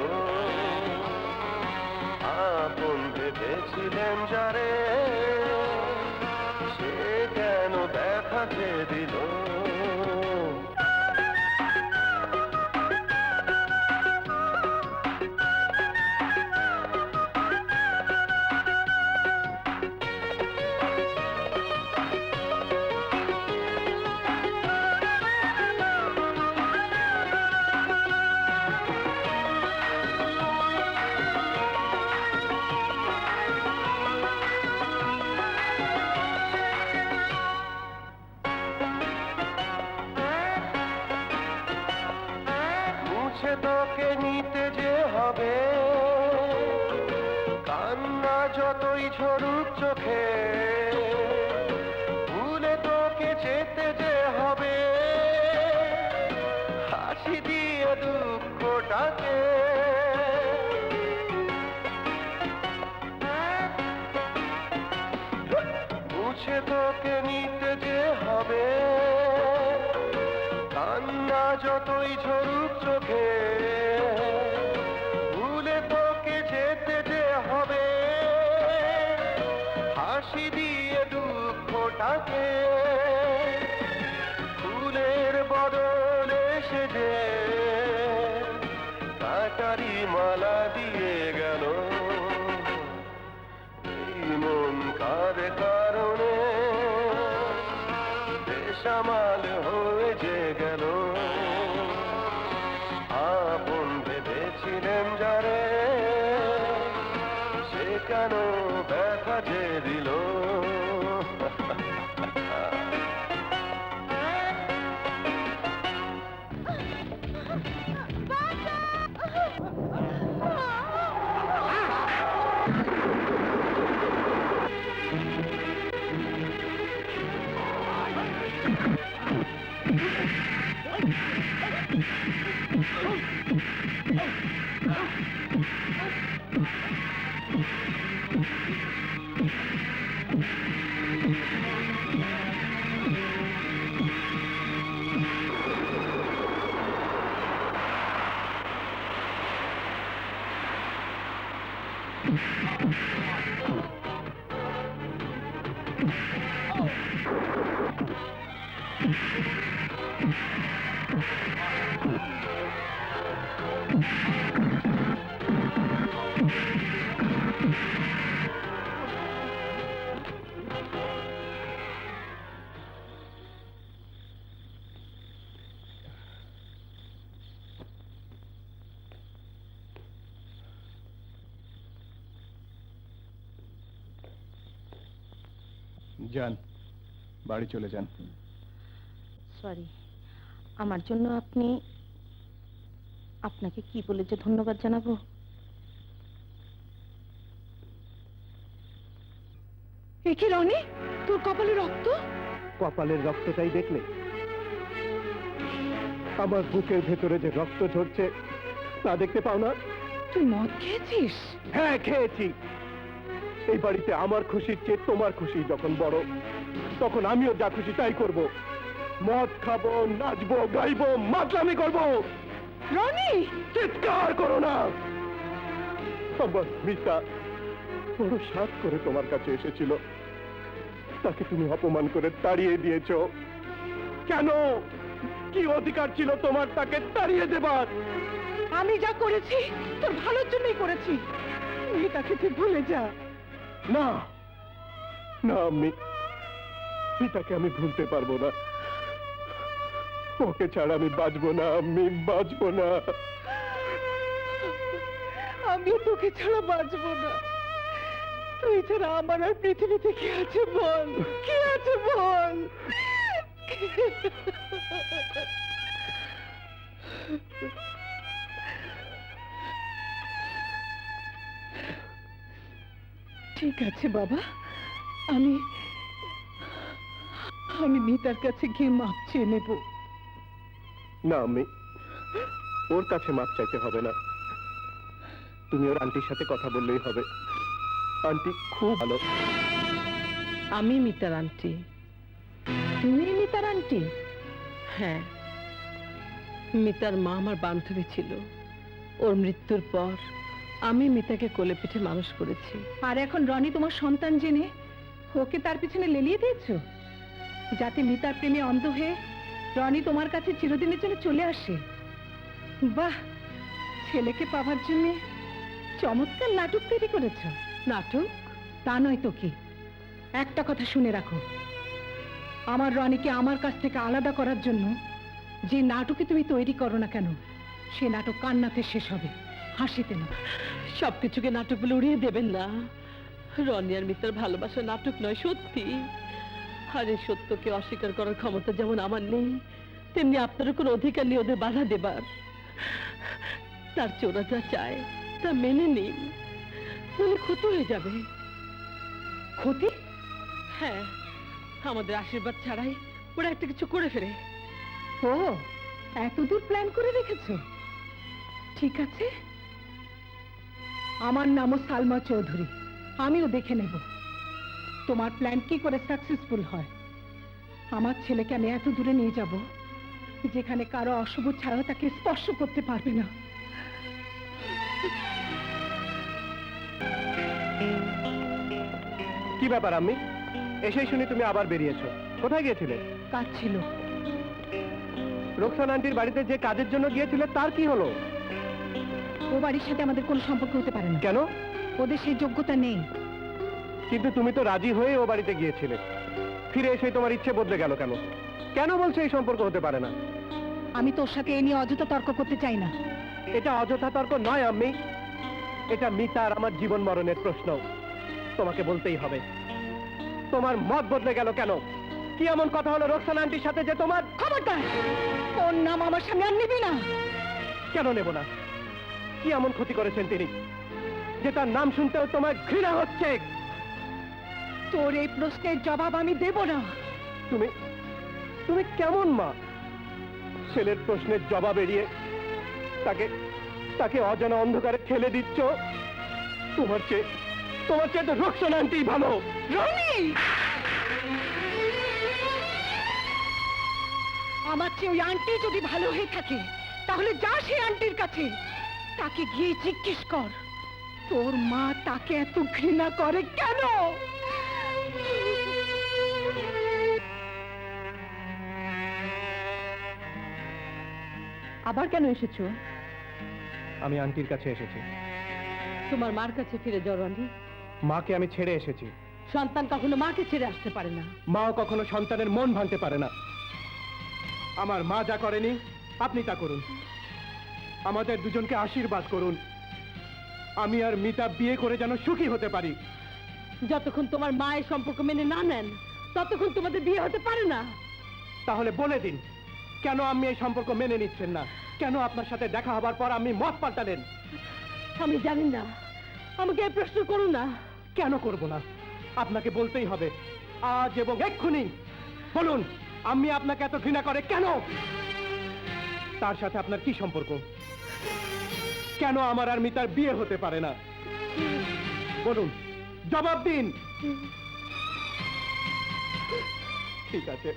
আপন ভেবেছিলেন যারে সে কেন দেখাতে দিল। মুছে তোকে নিতে যে হবে, কান্না যতই ঝরুক চোখে, ভুলে তোকে যেতে যে হবে, হাসি দিয়ে দুঃখটাকে। মুছে তোকে নিতে যে হবে, কান্না যতই ঝরুক চোখে, ভুলে তোকে যেতে যে হবে, হাসি দিয়ে দুঃখটাকে। ফুলের বদলে সেজে কাটারি মালা দিয়ে গেল। এই মন কার কারণে বেসামাল হয়ে গেল, আপন ভেবেছিলেন যারে সে কেন ব্যথা যে দিল। যান, বাড়ি চলে যান। সরি, আমার জন্য আপনি আপনাকে কি বলে যে ধন্যবাদ জানাবো। এ কি রনি, তোর কপালে রক্ত? কপালের রক্তটাই দেখলে? আমার বুকের ভেতরে যে রক্ত ঝরছে তা দেখতে পাও না? তুই মদ খেয়েছিস? হ্যাঁ, খেয়েছি। এই বাড়িতে আমার খুশির চেয়ে তোমার খুশি যখন বড়, তখন আমিও যা খুশি তাই করব। মদ খাবো, নাচবো, গাইবো, মাতলামি করবো। রনি, চিৎকার করো না। আমার মিতা বড় সাধ করে তোমার কাছে এসেছিল, তাকে তুমি অপমান করে তাড়িয়ে দিয়েছো। কেন? কি অধিকার ছিল তোমার তাকে তাড়িয়ে দেবার? আমি যা করেছি তোর ভালোর জন্যই করেছি। মেয়েটাকে তুই ভুলে যা। না না, মিতাকে আমি ভুলতে পারবো না। ওকে ছাড়া আমি বাঁচবো না, আমি বাঁচবো না। আমিও তোকে ছাড়া বাঁচবো না। তুই ছাড়া আমার আর পৃথিবীতে কি আছে বল, কি আছে বল। ঠিক আছে বাবা, আমি মিতার কাছে গিয়ে মাপ চেয়ে নেব। না, ওর কাছে মাপ চাইতে হবে না। তুমি ওর আন্টির সাথে কথা বললেই হবে। আন্টি খুব ভালো। আমি মিতার আন্টি। তুমি মিতার আন্টি? হ্যাঁ, মিতার মা আমার বান্ধবী ছিল। ওর মৃত্যুর পর আমি মিতাকে কোলে পিঠে মানুষ করেছি। আর এখন রনি তোমার সন্তান জেনে ওকে তার পিছনে লেলিয়ে দিয়েছো, যাতে মিতার প্রেমে অন্ধ হয়ে রনি তোমার কাছে চিরদিনের জন্য চলে আসে। বাহ, ছেলেকে পাওয়ার জন্য চমৎকার নাটক তৈরি করেছো। নাটক? তা নয় তো কি। একটা কথা শুনে রাখো, আমার রনিকে আমার কাছ থেকে আলাদা করার জন্য যে নাটকে তুমি তৈরি করো না কেন, সে নাটক কান্নাতে শেষ হবে, হাসিতে না। সবকিছুকে নাটক বলে উড়িয়ে দেবেন না। রনি আর মিতার ভালোবাসা নাটক নয়, সত্যি। আর এই সত্যকে অস্বীকার করার ক্ষমতা যেমন আমার নেই, তেমনি আপনারও কোনো অধিকার নেই ওদের বাধা দেবার। তার চোরা যা চায় তা মেনে নিন, বলে ক্ষতি হয়ে যাবে। ক্ষতি? হ্যাঁ, আমাদের আশীর্বাদ ছাড়াই ওরা একটা কিছু করে ফেলে। ও, এতদূর প্ল্যান করে রেখেছো? ঠিক আছে, আমার নামও সালমা চৌধুরী। আমিও দেখে নেব তোমার প্ল্যান কি করে সাকসেসফুল হয়। আমার ছেলেকে আমি এত দূরে নিয়ে যাব যেখানে কারো অশুভ ছাড়াও তাকে স্পর্শ করতে পারবে না। কি ব্যাপার আম্মি? এসেই শুনি তুমি আবার বেরিয়েছো। কোথায় গিয়েছিলে? কাজ ছিল। রোকসান আন্টির বাড়িতে যে কাজের জন্য গিয়েছিলে তার কি হলো? ও বাড়ির সাথে আমাদের কোনো সম্পর্ক হতে পারে না। কেন? ওদের সেই যোগ্যতা নেই। কিন্তু তুমি তো রাজি হয়ে ও বাড়িতে গিয়েছিলে, ফিরে এসে তোমার ইচ্ছে বদলে গেল কেন? কেন বলছো এই সম্পর্ক হতে পারে না? আমি তোর সাথে এ নিয়ে অযথা তর্ক করতে চাই না। এটা অযথা তর্ক নয় আম্মি, এটা মিতা আর আমার জীবন মরণের প্রশ্ন। তোমাকে বলতেই হবে, তোমার মত বদলে গেল কেন? কি এমন কথা হলো রোকসান আন্টির সাথে যে তোমার? খবরদার, ওর নাম আমার সামনে আর নিবি না। কেন নেব না? কি এমন ক্ষতি করেছেন তিনি যে তার নাম শুনতেও তোমার ঘৃণা হচ্ছে? তোর এই প্রশ্নের জবাব আমি দেব না। তুমি তুমি কেমন মা? ছেলের প্রশ্নের জবাব এড়িয়ে তাকে তাকে অজানা অন্ধকারে ঠেলে দিচ্ছ। তোমার চেয়ে তো রোকসান আন্টি ভালো। রনি, আমার চেয়ে ওই আন্টি যদি ভালো হয়ে থাকে তাহলে যা সেই আন্টির কাছে, তাকে গিয়ে জিজ্ঞেস কর তোর মা তাকে এত ঘৃণা করে কেন। আবার কেন এসেছো? আমি আন্টির কাছে এসেছি। তোমার মার কাছে ফিরে যাও রনি। মাকে আমি ছেড়ে এসেছি। সন্তান কখনো মাকে ছেড়ে আসতে পারে না। মাও কখনো সন্তানের মন ভাঙতে পারে না। আমার মা যা করেনি আপনি তা করুন। আমাদের দুজনকে আশীর্বাদ করুন। আমি আর মিতা বিয়ে করে যেন সুখী হতে পারি। যতক্ষণ তোমার মায়ের সম্পর্ক মেনে না নেন ততক্ষণ তোমাদের বিয়ে হতে পারে না। তাহলে বলে দিন, কেন আমি এই সম্পর্ক মেনে নিচ্ছেন না? কেন আপনার সাথে দেখা হবার পর আপনি মত পাল্টালেন? আমি জানি না, আমাকে এই প্রশ্ন করো না। কেন করব না? আপনাকে বলতেই হবে, আজ এবং এক্ষুনি বলুন, আমি আপনাকে এত ঘৃণা করে কেন? তার সাথে আপনার কি সম্পর্ক? কেন আমার আর মিতার বিয়ে হতে পারে না? বলুন, জবাব দিন। ঠিক আছে,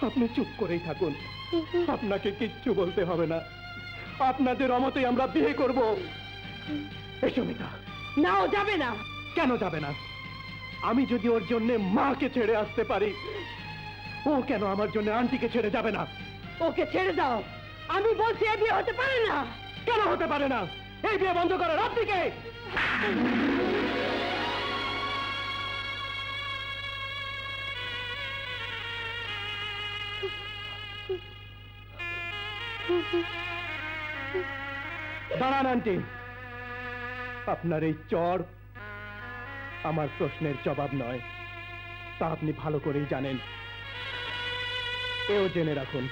আপনি চুপ করেই থাকুন, আপনাকে কিচ্ছু বলতে হবে না, আপনাদের অমতেই আমরা বিয়ে করব। এসো মিতা। নাও, যাবে না। কেন যাবে না? আমি যদি ওর জন্য মাকে ছেড়ে আসতে পারি, ও কেন আমার জন্য আন্টিকে ছেড়ে যাবে না? ওকে ছেড়ে দাও। আমি বলছি এ বিয়ে হতে পারে না। কেন হতে পারে না? এই বিয়ে বন্ধ করার আপনি কে? দাঁড়ান আন্টি, আপনার এই চর আমার প্রশ্নের জবাব নয়, তা আপনি ভালো করেই জানেন। এও জেনে রাখুন,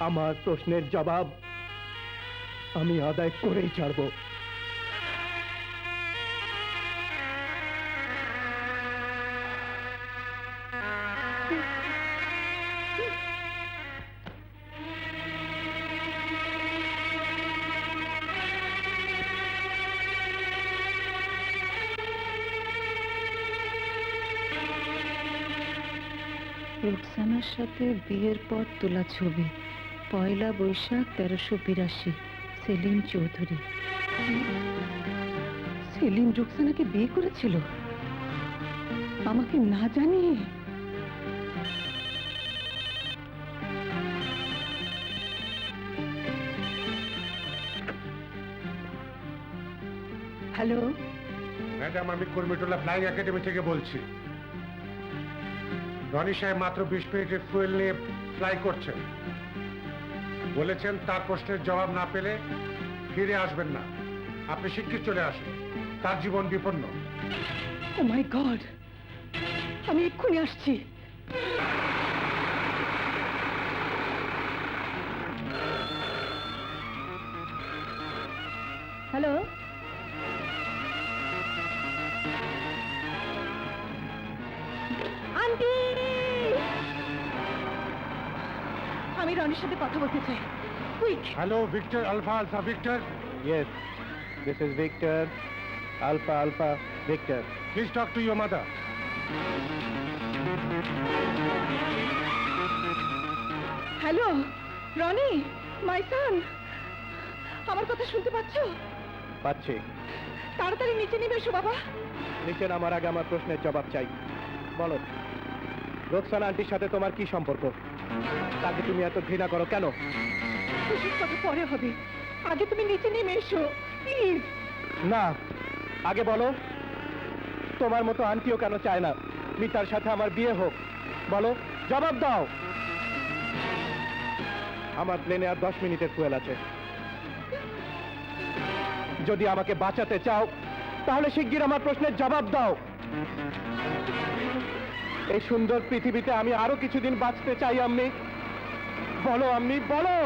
আমার প্রশ্নের জবাব আমি আদায় করেই ছাড়বো। রুকসানার সাথে বিয়ের পর তোলা ছবি, 1 বৈশাখ 1382, সেলিম চৌধুরী। সেলিম রুকসানাকে বিয়ে করেছিল আমাকে না জানিয়ে। হ্যালো, ম্যাডাম, আমি কুর্মিটোলা ফ্লাইং একাডেমি থেকে বলছি। রনি সাহেব মাত্র 20 মিনিটের ফুয়েল নিয়ে ফ্লাই করছেন। বলেছেন তার প্রশ্নের জবাব না পেলে ফিরে আসবেন না। আপনি শিগগির চলে আসুন, তার জীবন বিপন্ন। ও মাই গড, আমি এক্ষুনি আসছি। হ্যালো, আন্টি, আমি রনির সাথে কথা বলতে চাই। Quick. Hello Victor, alpha alpha Victor. Yes, this is Victor, Alpha Alpha Victor. Please talk to your mother. Hello, Roni, my son, আমার কথা শুনতে পাচ্ছো? পাচ্ছি। তাড়াতাড়ি নিচে নেমে এসো বাবা। নিচে নামার আগে আমার প্রশ্নের জবাব চাই। বলো, রোকসানা আন্টির সাথে তোমার কি সম্পর্ক? তাকে তুমি এত ঘৃণা করো কেন? এসব কথা পরে হবে, আগে তুমি নিচে নেমে এসো প্লিজ। না, আগে বলো তোমার মতো আন্টিও কেন চায় না মিতার সাথে আমার বিয়ে হোক? বলো, জবাব দাও। আমার প্লেনে আর 10 মিনিটের ফুয়েল আছে। যদি আমাকে বাঁচাতে চাও তাহলে শিগগির আমার প্রশ্নের জবাব দাও। এই সুন্দর পৃথিবীতে আমি আরো কিছুদিন বাঁচতে চাই আম্মি। বলো আম্মি, বলো।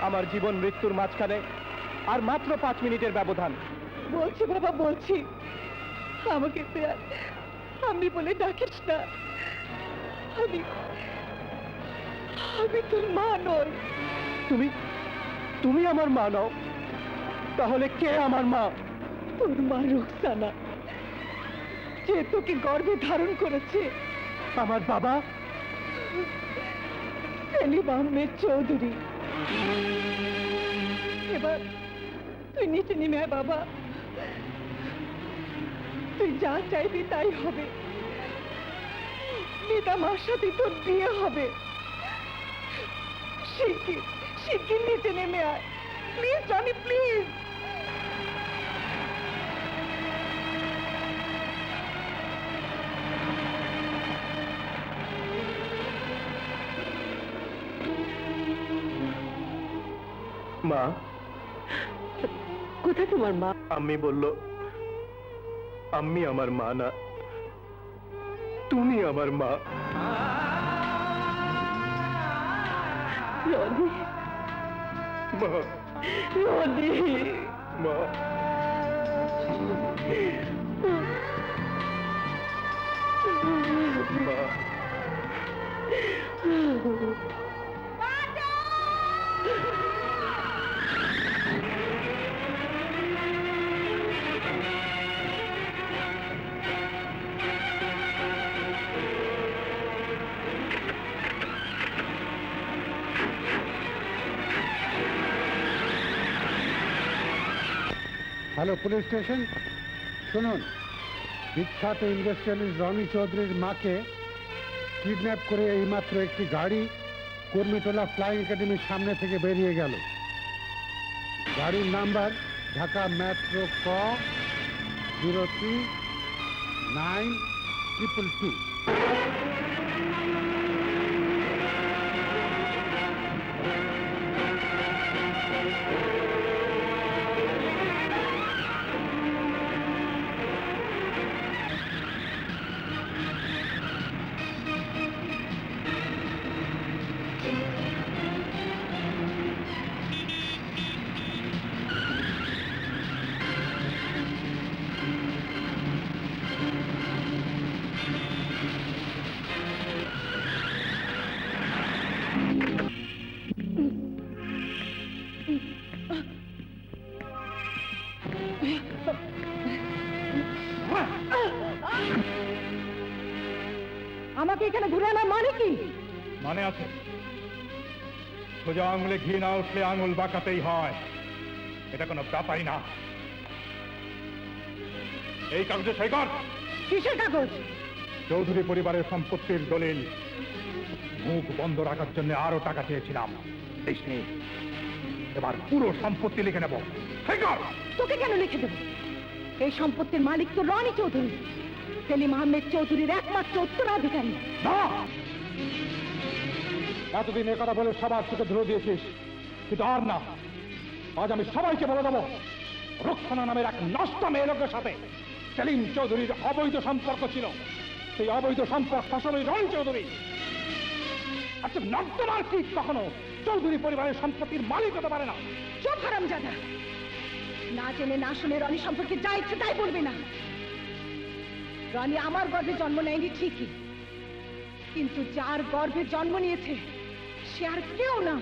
আমার জীবন মৃত্যুর মাঝখানে আর মাত্র 5 মিনিটের ব্যবধান। বলছি বাবা, বলছি, আমাকে তুই আর আমি বলে ডাকিস না। আমি তোর মা নই। তুমি আমার মা নও? তাহলে কে আমার মা? তোর মা রুকসানা, যে তোকে গর্ভে ধারণ করেছে। আমার বাবা? সেলিম আহমেদ চৌধুরী। এবার তুই নিচে নেমে আয় বাবা, তুই যা চাইবি তাই হবে। মিতা মার সাথে তোর বিয়ে হবে। শিগগির শিগগির নিচে নেমে আয় প্লিজ রনি, প্লিজ। মা, কোথায় তোমার মা? আম্মি বলল আম্মি আমার মা না, তুমি আমার মা। রনি, মা, রনি, মা। মা, হ্যালো পুলিশ স্টেশন, শুনুন, বিখ্যাত ইন্ডাস্ট্রিয়ালিস্ট রনি চৌধুরীর মাকে কিডন্যাপ করে এইমাত্র একটি গাড়ি কর্মীটোলা ফ্লাইং একাডেমির সামনে থেকে বেরিয়ে গেল। গাড়ির নাম্বার ঢাকা মেট্রো ক 039222। আমাকে এখানে ঘুরে আনার মানে কি? মানে আছে, সোজা আঙুলে ঘি না উঠলে আঙুল বাঁকাতেই হয়, এটা কোনো ব্যাপারই না। এই কাগজে সই কর। কিসের কাগজ? চৌধুরী পরিবারের সম্পত্তির দলিল। মুখ বন্ধ রাখার জন্য আরো টাকা চেয়েছিলাম, দিসনি। এবার পুরো সম্পত্তি লিখে নেব। সই কর। তোকে কেন লিখে দেবো? এই সম্পত্তির মালিক তো রনি চৌধুরী, সেলিম আহমেদ চৌধুরীর একমাত্র উত্তরাধিকারী। না, এতদিন এ কথা বলে সবার চোখে ধরে দিয়েছিস, কিন্তু আর না। আজ আমি সবাইকে বলে দেবো, রুকসানা নামের এক নষ্ট মেয়ে লোকের সাথে সেলিম চৌধুরীর অবৈধ সম্পর্ক ছিল। সেই অবৈধ সম্পর্ক আসলে রনি চৌধুরী। আচ্ছা, নর্দমার কি কখনো চৌধুরী পরিবারের সম্পত্তির মালিক হতে পারে না? চুপ হারামজাদা! না জেনে না শুনে রনি সম্পর্কে যা ইচ্ছে তাই বলবে না। রনি আমার গর্ভে জন্ম নেয়নি ঠিকই, কিন্তু যার গর্ভে জন্ম নিয়েছে সে আর কেউ না,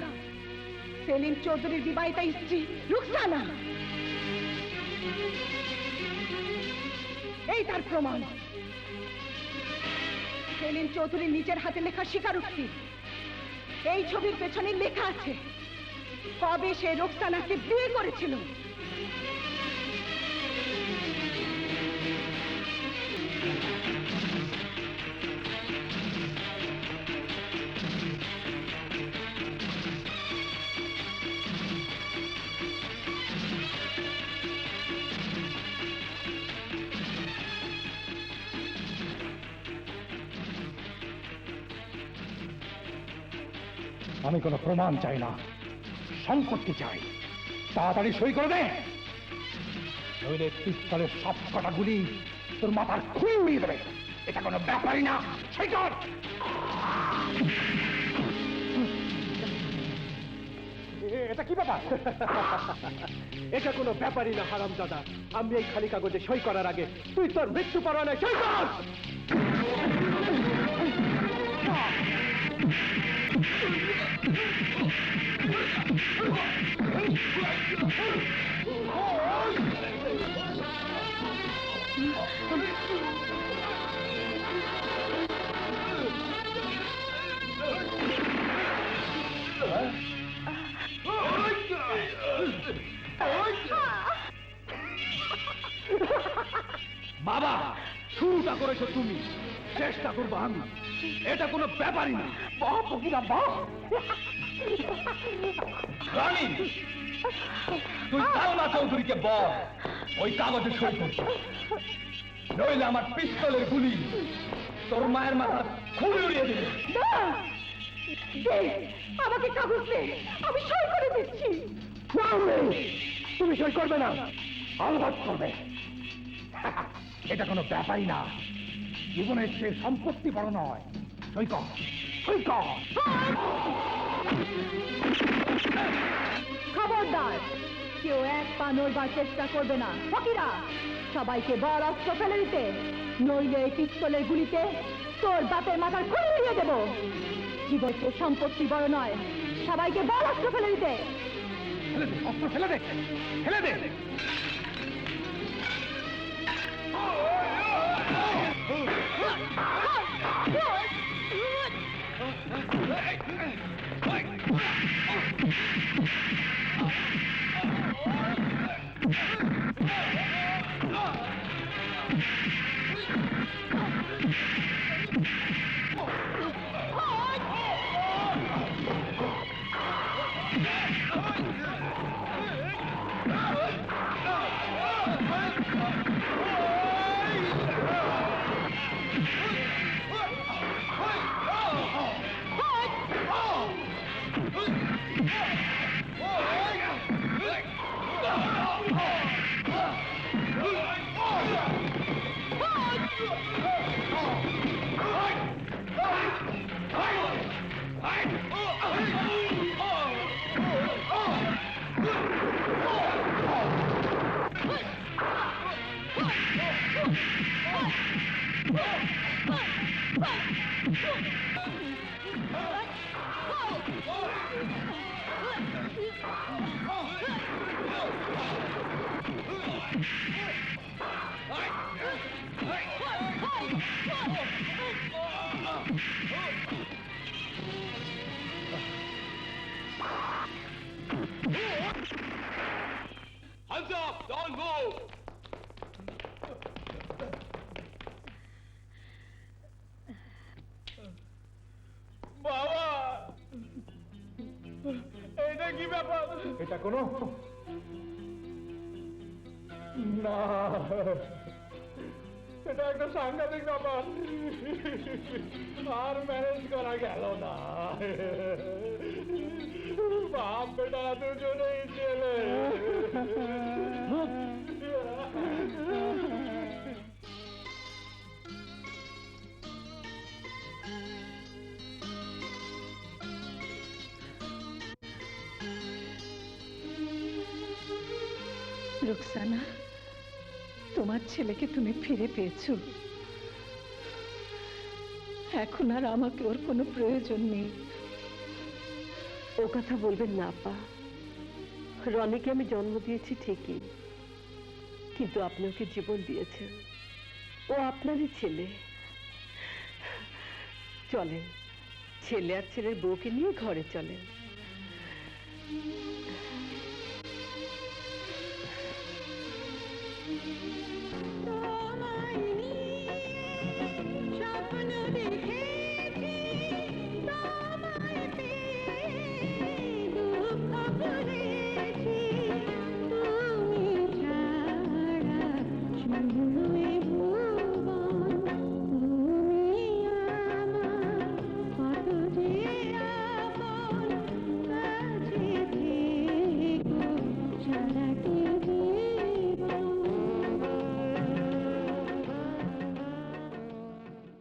সেলিম চৌধুরীর বিবাহিতা স্ত্রী রুকসানা। এই তার প্রমাণ। সেলিম চৌধুরী নিজের হাতে লেখা স্বীকারোক্তি। এই ছবির পেছনে লেখা আছে কবে সে রুকসানাকে বিয়ে করেছিল। আমি কোনো প্রমাণ চাই না, সম্পত্তি চাই। তাড়াতাড়ি সই করে দে, নইলে পিস্তলের সব কটা গুলি তোর মাথার খুন উড়িয়ে দেবে। এটা কোনো ব্যাপারই না। সই কর। এটা কি ব্যাপার? এটা কোনো ব্যাপারই না হারামজাদা। আমি এই খালি কাগজে সই করার আগে তুই তোর মৃত্যু পরোয়ানায় সই কর। বাবা, শুরুটা করেছো তুমি, চেষ্টা করবো আমি। এটা কোনো ব্যাপারই না। রানী, তুই কালনা চৌধুরীকে বল ওই কাগজে সই করতে, নইলে আমার পিস্তলের গুলি তোর মায়ের মাথা খুলে উড়িয়ে দিবে। আমাকে কাগজ দে, আমি সই করে দিচ্ছি। তুমি সই করবে না? আলবাত করবে। এটা কোনো ব্যাপারই না। জীবনের সে সম্পত্তি বড় নয়। সই কর, সই কর। খবরদার, কেউ এক পা নড়বার চেষ্টা করবে না। ফকিরা, সবাইকে বল অস্ত্র ফেলে দিতে, নইলে এই পিস্তলের গুলিতে তোর বাপের মাথার খুলে উড়িয়ে দেবো। জীবনের সম্পত্তি বড় নয়, সবাইকে বল অস্ত্র ফেলে দিতে। ফেলে দে, অস্ত্র ফেলে দে, ফেলে দে। কি ব্যাপার? এটা কোনো না, এটা একটা সাংঘাতিক ব্যাপার, আর ম্যানেজ করা গেল না। বাপ বেটা দুজনেই ছেলে। রুকসানা, তোমার ছেলেকে তুমি ফিরে পেয়েছো। এখন আর আমাকে ওর কোনো প্রয়োজন নেই। ও কথা বলবেন না আপা। রনিকে আমি জন্ম দিয়েছি ঠিকই, কিন্তু আপনি ওকে জীবন দিয়েছেন। ও আপনারই ছেলে। চলেন, ছেলে আর ছেলের বউকে নিয়ে ঘরে চলেন।